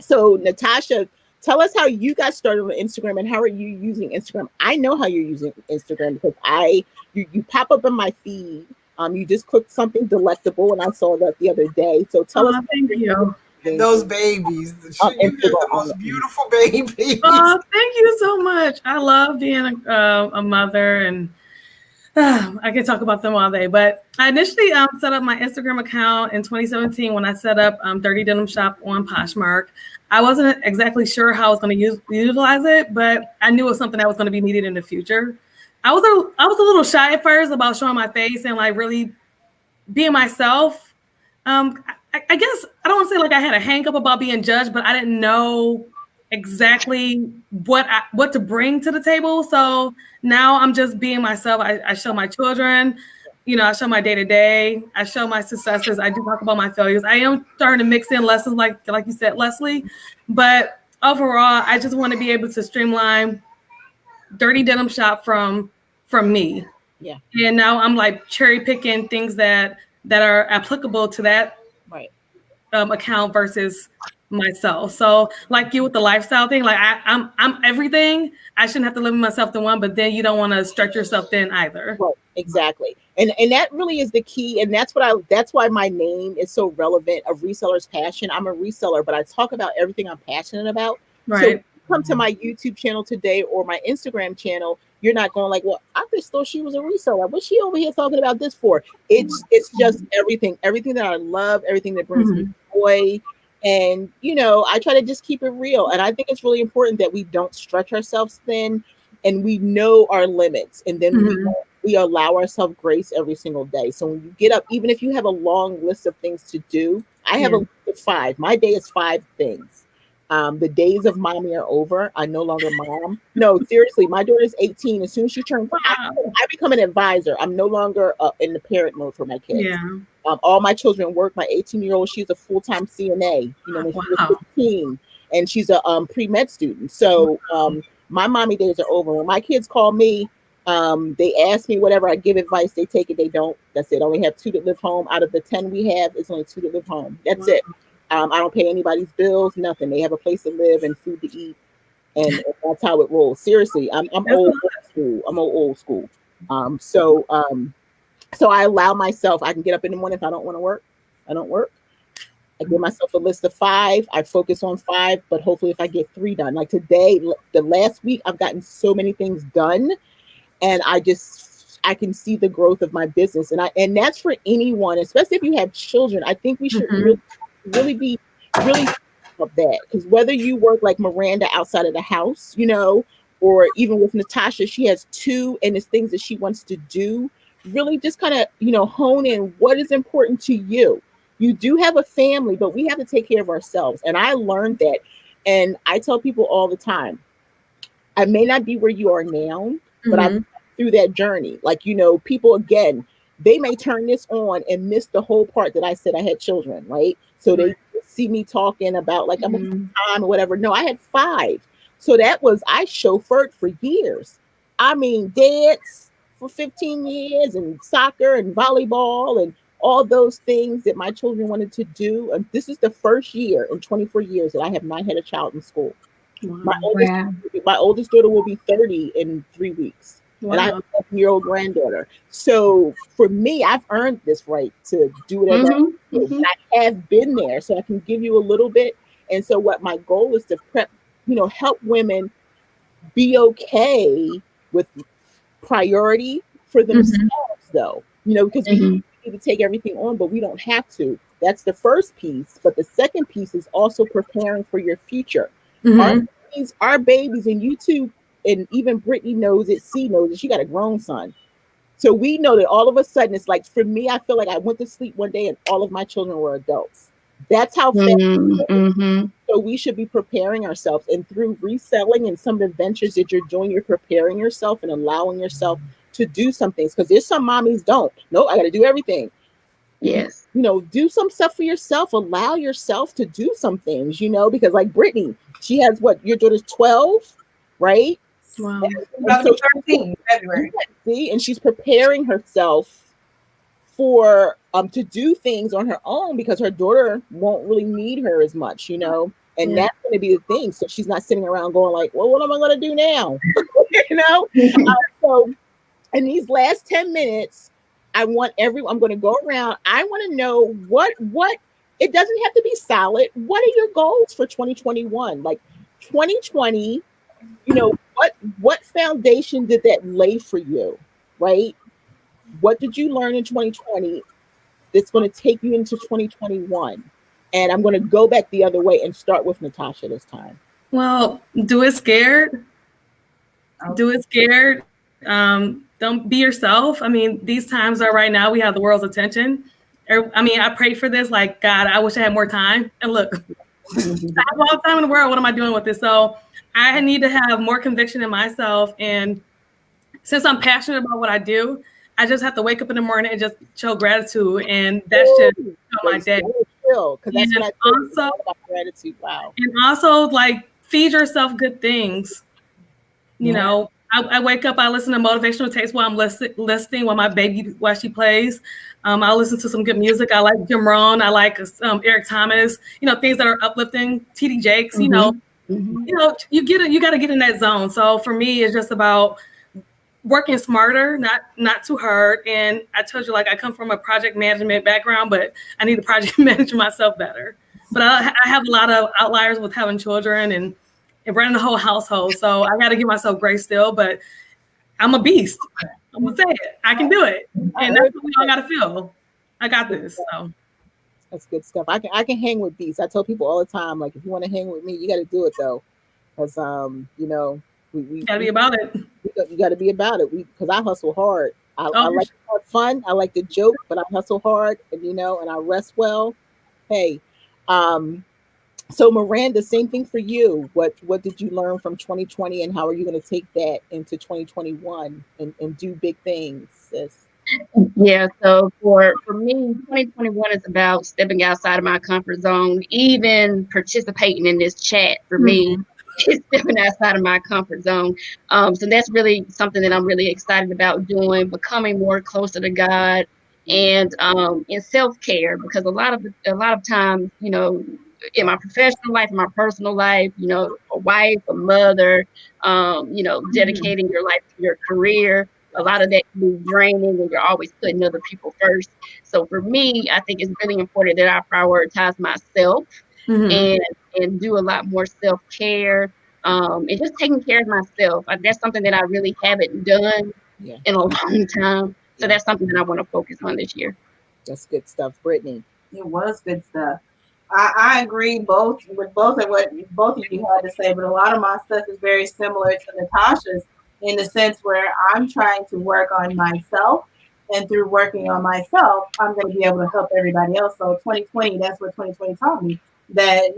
So Natasha, tell us how you got started on Instagram and how are you using Instagram? I know how you're using Instagram because you pop up in my feed. You just cooked something delectable, and I saw that the other day. So tell us. Thank you. And those babies, you have the most beautiful babies. Oh, thank you so much. I love being a mother, and I can talk about them all day. But I initially set up my Instagram account in 2017 when I set up Dirty Denim Shop on Poshmark. I wasn't exactly sure how I was going to utilize it, but I knew it was something that was going to be needed in the future. I was a little shy at first about showing my face and like really being myself. I guess I don't want to say like I had a hang up about being judged, but I didn't know exactly what to bring to the table. So now I'm just being myself. I show my children, I show my day to day. I show my successes. I do talk about my failures. I am starting to mix in lessons like you said, Leslie. But overall, I just want to be able to streamline Dirty Denim Shop from me. Yeah. And now I'm like cherry picking things that are applicable to that account versus myself. So like you with the lifestyle thing, like I'm everything. I shouldn't have to limit myself to one, but then you don't want to stretch yourself thin either. Right, exactly. And that really is the key. And that's why my name is so relevant, of Reseller's Passion. I'm a reseller, but I talk about everything I'm passionate about. Right. So come to my YouTube channel today or my Instagram channel, you're not going like, well, I just thought she was a reseller. What's she over here talking about this for? It's just everything that I love, everything that brings me joy. And, you know, I try to just keep it real. And I think it's really important that we don't stretch ourselves thin and we know our limits. And then we allow ourselves grace every single day. So when you get up, even if you have a long list of things to do, I have a list of 5. My day is 5 things. The days of mommy are over. I'm no longer mom. No, seriously, my daughter's 18. As soon as she turns, I become an advisor. I'm no longer in the parent mode for my kids. Yeah. All my children work. My 18-year-old, she's a full-time CNA. You know, when she was 15, and she's a pre-med student. So my mommy days are over. When my kids call me, they ask me whatever. I give advice. They take it. They don't. That's it. I only have 2 that live home. Out of the 10 we have, it's only 2 that live home. That's it. I don't pay anybody's bills, nothing. They have a place to live and food to eat, and that's how it rolls. Seriously, I'm old school. I'm old school. So I allow myself. I can get up in the morning if I don't want to work. I don't work. I give myself a list of 5. I focus on 5, but hopefully if I get 3 done. Like today, the last week, I've gotten so many things done, and I can see the growth of my business, and that's for anyone, especially if you have children. I think we should really be of that, because whether you work like Miranda outside of the house, you know, or even with Natasha, she has 2 and it's things that she wants to do. Really just kind of, you know, hone in what is important to you. You do have a family, but we have to take care of ourselves. And I learned that. And I tell people all the time, I may not be where you are now, but I'm through that journey. Like, you know, people, again, they may turn this on and miss the whole part that I said I had children, right? So they see me talking about like I'm on time or whatever. No, I had 5. So that was, I chauffeured for years. I mean, dance for 15 years and soccer and volleyball and all those things that my children wanted to do. And this is the first year in 24 years that I have not had a child in school. My oldest daughter will be 30 in 3 weeks. And I have a 7-year-old granddaughter. So for me, I've earned this right to do whatever I do. I have been there, so I can give you a little bit. And so what my goal is to help women be okay with priority for themselves, though. You know, because we need to take everything on, but we don't have to. That's the first piece. But the second piece is also preparing for your future. Our babies, and you too, and even Brittany knows it, C knows it. She got a grown son. So we know that all of a sudden, it's like, for me, I feel like I went to sleep one day and all of my children were adults. That's how fast. So we should be preparing ourselves. And through reselling and some of the ventures that you're doing, you're preparing yourself and allowing yourself to do some things. Because there's some mommies don't. No, I got to do everything. Yes. You know, do some stuff for yourself. Allow yourself to do some things, you know, because like Brittany, she has your daughter's 12, right? Wow. About 13 February. See, and she's preparing herself for to do things on her own because her daughter won't really need her as much, you know. And that's going to be the thing. So she's not sitting around going like, well, what am I going to do now? You know. So in these last 10 minutes, I'm going to go around. I want to know what it doesn't have to be solid. What are your goals for 2021? Like 2020, you know, what foundation did that lay for you, right? What did you learn in 2020 that's going to take you into 2021? And I'm going to go back the other way and start with Natasha this time. Well, do it scared. Do it scared. Don't be yourself. I mean, these times are right now, we have the world's attention. I mean, I pray for this, like, God, I wish I had more time. And look, I have all the time in the world. What am I doing with this? So I need to have more conviction in myself. And since I'm passionate about what I do, I just have to wake up in the morning and just show gratitude. And that's just my day. Because that's what I also about gratitude. Wow. And also, like, feed yourself good things. You know, I wake up, I listen to motivational tapes while I'm listening while my baby, while she plays. I'll listen to some good music. I like Jim Rohn. I like Eric Thomas, you know, things that are uplifting, TD Jakes, you know, you got to get in that zone. So for me, it's just about working smarter, not too hard. And I told you, like, I come from a project management background, but I need to project manage myself better. But I have a lot of outliers with having children and running the whole household. So I got to give myself grace still, but I'm a beast. I'm going to say it. I can do it. And that's what we all got to feel. I got this. So That's good stuff. I can hang with these. I tell people all the time, like, if you want to hang with me, you got to do it though, because you know, we Gotta be about it. you got to be about it. Because I hustle hard. I Oh, like to have fun. I like to joke, but I hustle hard, and and I rest well. Hey, um, so Miranda, same thing for you. What did you learn from 2020, and how are you going to take that into 2021 and do big things, sis? Yeah, so for me, 2021 is about stepping outside of my comfort zone. Even participating in this chat for me is stepping outside of my comfort zone. So that's really something that I'm really excited about doing, becoming more closer to God, and in self-care, because a lot of times, in my professional life, in my personal life, a wife, a mother, dedicating your life to your career. A lot of that can be draining when you're always putting other people first. So for me, I think it's really important that I prioritize myself and do a lot more self-care, and just taking care of myself. That's something that I really haven't done Yeah, in a long time. So yeah, that's something that I want to focus on this year. that's good stuff, Brittany. It was good stuff. I agree with both of what both of you had to say, but a lot of my stuff is very similar to Natasha's in the sense where I'm trying to work on myself, and through working on myself, I'm going to be able to help everybody else. So 2020, that's what 2020 taught me, that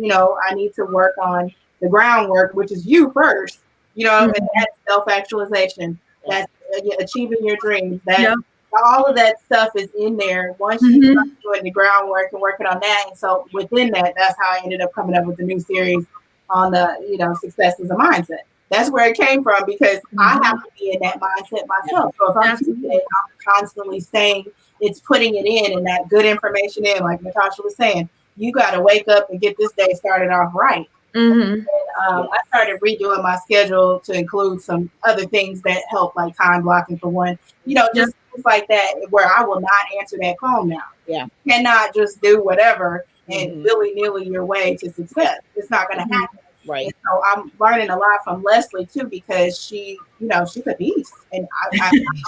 I need to work on the groundwork, which is you first, and that's self-actualization, that's achieving your dreams, that all of that stuff is in there once you start doing the groundwork and working on that. And so within that, that's how I ended up coming up with the new series on the success is a mindset. That's where it came from, because I have to be in that mindset myself. So if I'm teaching it, I'm constantly saying it's putting it in and that good information in, like Natasha was saying, you got to wake up and get this day started off right. I started redoing my schedule to include some other things that help, like time blocking for one, just things like that, where I will not answer that phone now. Yeah. You cannot just do whatever and willy-nilly your way to success. It's not going to happen. Right. And so I'm learning a lot from Leslie too, because she, she's a beast. And I'm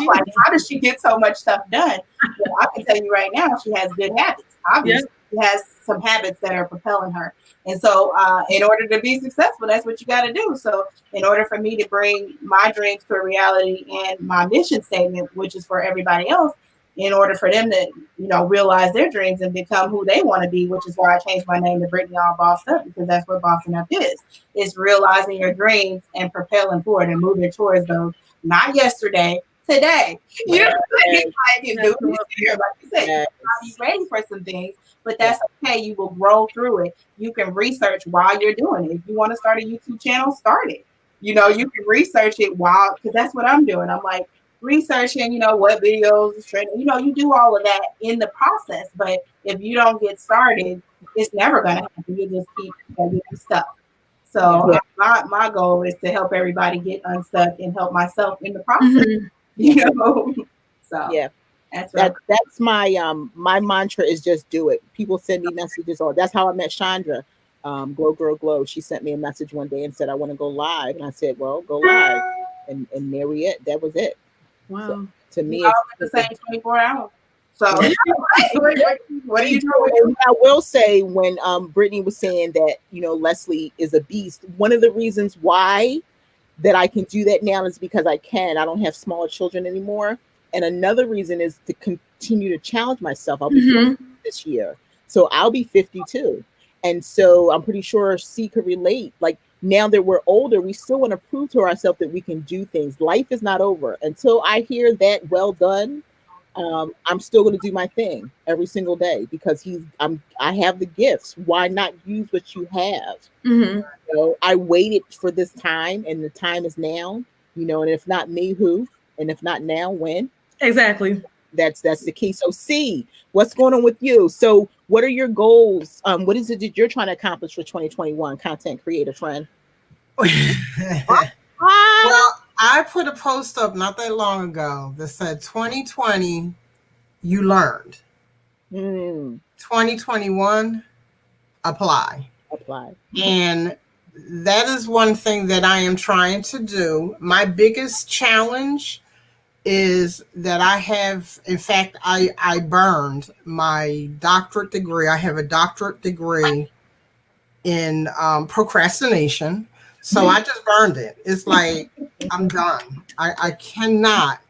like, how does she get so much stuff done? Well, I can tell you right now, she has good habits. Obviously, she has some habits that are propelling her. And so in order to be successful, that's what you got to do. So in order for me to bring my dreams to a reality and my mission statement, which is for everybody else, in order for them to, realize their dreams and become who they want to be, which is why I changed my name to Brittany All Bossed Up, because that's what bossing up is. It's realizing your dreams and propelling forward and moving towards those, not yesterday, today. You know, like do this year, like you said, you might be ready for some things, but that's okay. You will grow through it. You can research while you're doing it. If you want to start a YouTube channel, start it. You can research it because that's what I'm doing. I'm like researching, what videos is trending. You do all of that in the process. But if you don't get started, it's never going to happen. You just keep getting stuck. So my goal is to help everybody get unstuck and help myself in the process. So that's my mantra is just do it. People send me messages, or that's how I met Chandra. Glow Girl Glow. She sent me a message one day and said, I want to go live. And I said, well, go live. And there we it. That was it. Wow. So, to me, it's the same 24 hours. So what are you doing? I will say, when Brittany was saying that, Leslie is a beast, one of the reasons why that I can do that now is because I don't have smaller children anymore. And another reason is to continue to challenge myself. I'll be 50 this year. So I'll be 52. And so I'm pretty sure C could relate. Like, now that we're older, we still want to prove to ourselves that we can do things. Life is not over. Until I hear that well done, I'm still going to do my thing every single day, because I have the gifts. Why not use what you have? I waited for this time, and the time is now. And if not me, who? And if not now, when? Exactly. That's the key. So C, what's going on with you? So what are your goals? What is it that you're trying to accomplish for 2021, content creator friend? Well, I put a post up not that long ago that said 2020, you learned. 2021, apply. And that is one thing that I am trying to do. My biggest challenge is that I have, in fact, I burned my doctorate degree. I have a doctorate degree in procrastination. So I just burned it. It's like, I'm done. I cannot,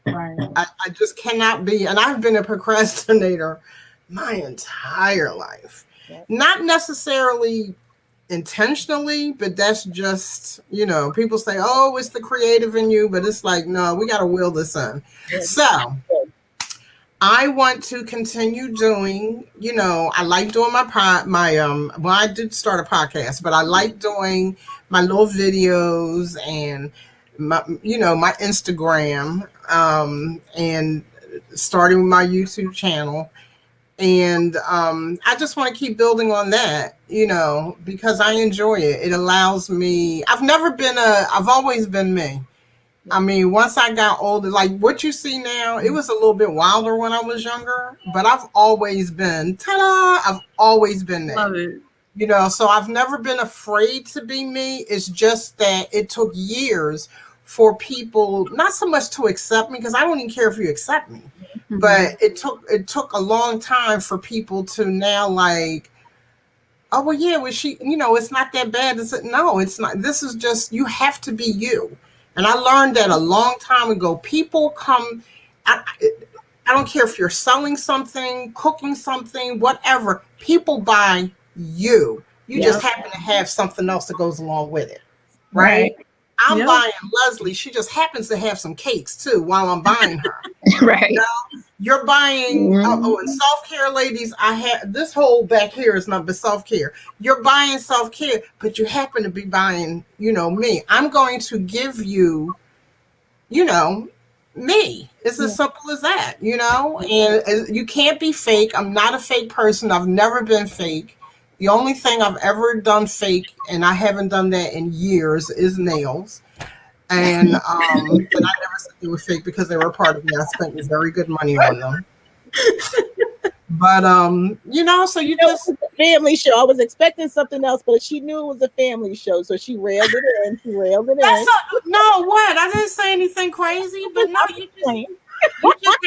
Right. I just cannot be, and I've been a procrastinator my entire life. Not necessarily intentionally, but that's just, people say, oh, it's the creative in you, but it's like, no, we got to will this in. So I want to continue doing, I like doing well, I did start a podcast, but I like doing my little videos and my Instagram, and starting my YouTube channel. And I just want to keep building on that, because I enjoy it. It allows me, I've always been me. I mean, once I got older, like what you see now, it was a little bit wilder when I was younger, but I've always been, I've always been that. Love it. So I've never been afraid to be me. It's just that it took years for people, not so much to accept me, because I don't even care if you accept me, but it took a long time for people to now like, oh, well, yeah, was she, it's not that bad. No, it's not. This is just, you have to be you. And I learned that a long time ago. People come, I don't care if you're selling something, cooking something, whatever. People buy you. You just happen to have something else that goes along with it. Right? I'm buying Leslie. She just happens to have some cakes too while I'm buying her. Right. You're buying, and self-care, ladies, I have, this whole back here is not but self-care. You're buying self-care, but you happen to be buying, me. I'm going to give you, me. It's as simple as that, and you can't be fake. I'm not a fake person. I've never been fake. The only thing I've ever done fake, and I haven't done that in years, is nails. And but I never said they were fake because they were a part of me. I spent very good money on them. But so you just, it was a family show. I was expecting something else, but she knew it was a family show, so she railed it in. No, what? I didn't say anything crazy, but no, you just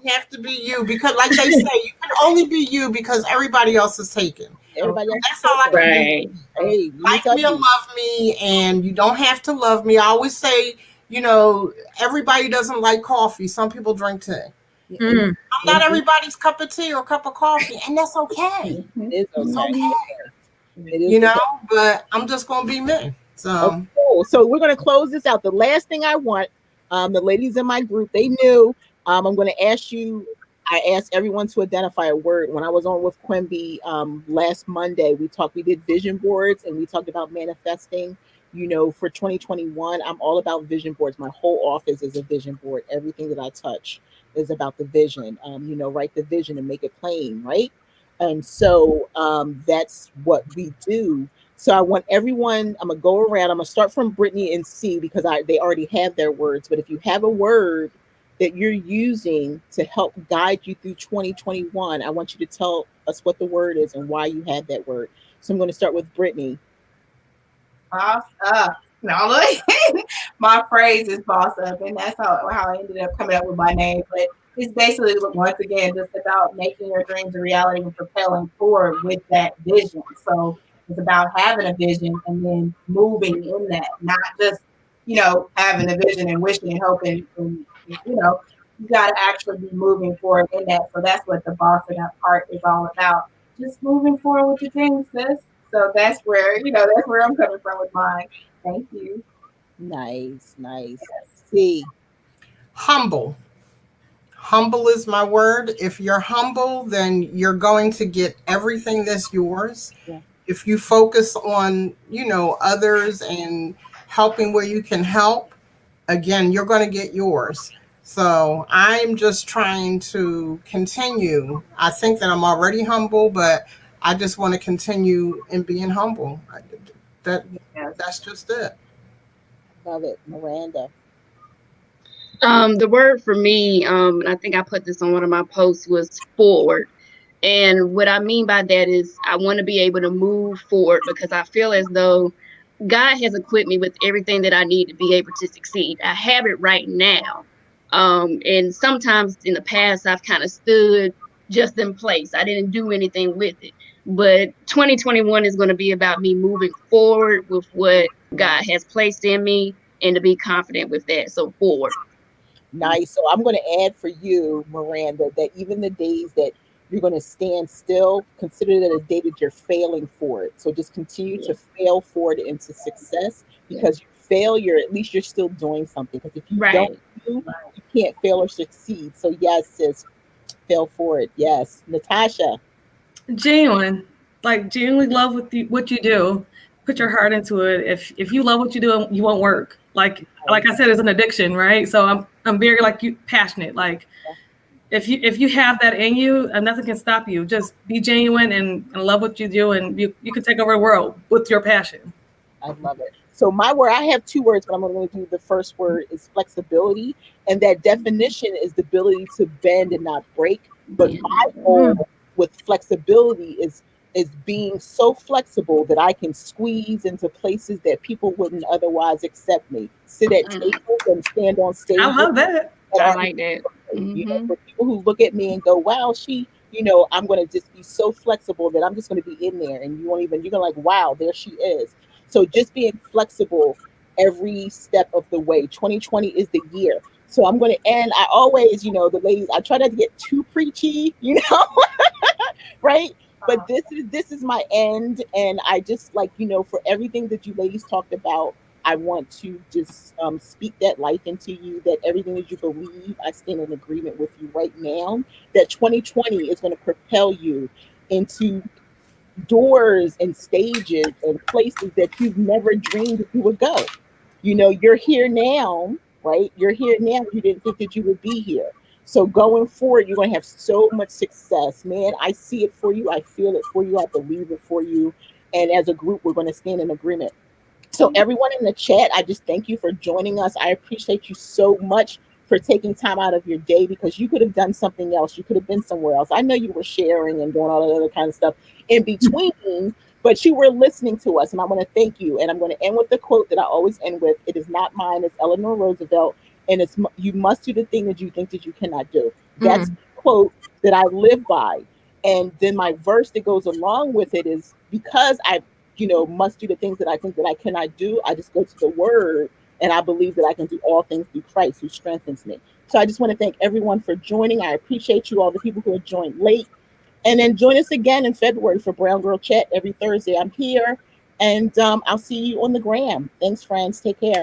have to be you, because like they say, you can only be you because everybody else is taken. Everybody else. That's all I can do. Hey, like me or love me, and you don't have to love me. I always say, everybody doesn't like coffee. Some people drink tea. I'm not everybody's cup of tea or cup of coffee, and that's okay. It's okay. But I'm just gonna be me. So, so we're gonna close this out. The last thing I want, the ladies in my group, they knew. I'm gonna ask you. I asked everyone to identify a word. When I was on with Quimby last Monday, we did vision boards, and we talked about manifesting. For 2021, I'm all about vision boards. My whole office is a vision board. Everything that I touch is about the vision. Write the vision and make it plain, right? And so that's what we do. So I want everyone, I'm gonna go around. I'm gonna start from Brittany and C, because they already have their words. But if you have a word that you're using to help guide you through 2021, I want you to tell us what the word is and why you had that word. So I'm going to start with Brittany. Boss up. No, my phrase is boss up, and that's how I ended up coming up with my name. But it's basically, once again, just about making your dreams a reality and propelling forward with that vision. So it's about having a vision and then moving in that, not just, having a vision and wishing and hoping. And, you got to actually be moving forward in that. So that's what the boss of that part is all about. Just moving forward with your dreams, sis. So that's where, that's where I'm coming from with mine. Thank you. Nice. C. Humble. Humble is my word. If you're humble, then you're going to get everything that's yours. Yeah. If you focus on, others and helping where you can help, again, you're going to get yours. So I'm just trying to continue. I think that I'm already humble, but I just want to continue in being humble. That's just it. Love it. Miranda. The word for me, and I think I put this on one of my posts, was forward. And what I mean by that is I want to be able to move forward, because I feel as though God has equipped me with everything that I need to be able to succeed. I have it right now. And sometimes in the past, I've kind of stood just in place. I didn't do anything with it. But 2021 is going to be about me moving forward with what God has placed in me and to be confident with that. So forward. Nice. So I'm going to add for you, Miranda, that even the days that you're going to stand still, consider that a day that you're failing for it. So just continue to fail forward into success, because your failure, at least you're still doing something. Because if you don't Right. do, you can't fail or succeed. So yes, sis, fail forward. Yes. Natasha. Genuine, like genuinely love what you do. Put your heart into it. If you love what you do, you won't work. Like I said, it's an addiction, right? So I'm very like you passionate. Like if you have that in you, nothing can stop you. Just be genuine and love what you do, and you can take over the world with your passion. I love it. So my word, I have two words, but I'm going to do the first word is flexibility. And that definition is the ability to bend and not break. But my goal with flexibility is being so flexible that I can squeeze into places that people wouldn't otherwise accept me. Sit at tables and stand on I stages love that. that I are like that. you know, for people who look at me and go, wow, she, you know, I'm going to just be so flexible that I'm just going to be in there, and you won't even, you're going to like, wow, there she is. So just being flexible every step of the way. 2020 is the year. So I'm going to end. I always, you know, the ladies, I try not to get too preachy, you know, right? But this is my end, and I just like, you know, for everything that you ladies talked about, I want to just speak that life into you, that everything that you believe, I stand in agreement with you right now, that 2020 is going to propel you into doors and stages and places that you've never dreamed that you would go. You know, you're here now, right? You're here now. You didn't think that you would be here. So going forward, you're going to have so much success. Man, I see it for you. I feel it for you. I believe it for you. And as a group, we're going to stand in agreement. So everyone in the chat, I just thank you for joining us. I appreciate you so much for taking time out of your day, because you could have done something else. You could have been somewhere else. I know you were sharing and doing all that other kind of stuff in between, but you were listening to us, and I want to thank you. And I'm going to end with the quote that I always end with. It is not mine. It's Eleanor Roosevelt, and it's, you must do the thing that you think that you cannot do. That's the quote that I live by. And then my verse that goes along with it is, because I, you know, must do the things that I think that I cannot do, I just go to the word, and I believe that I can do all things through Christ who strengthens me. So I just want to thank everyone for joining. I appreciate you, all the people who have joined late. And then join us again in February for Brown Girl Chat every Thursday. I'm here, and I'll see you on the gram. Thanks, friends. Take care.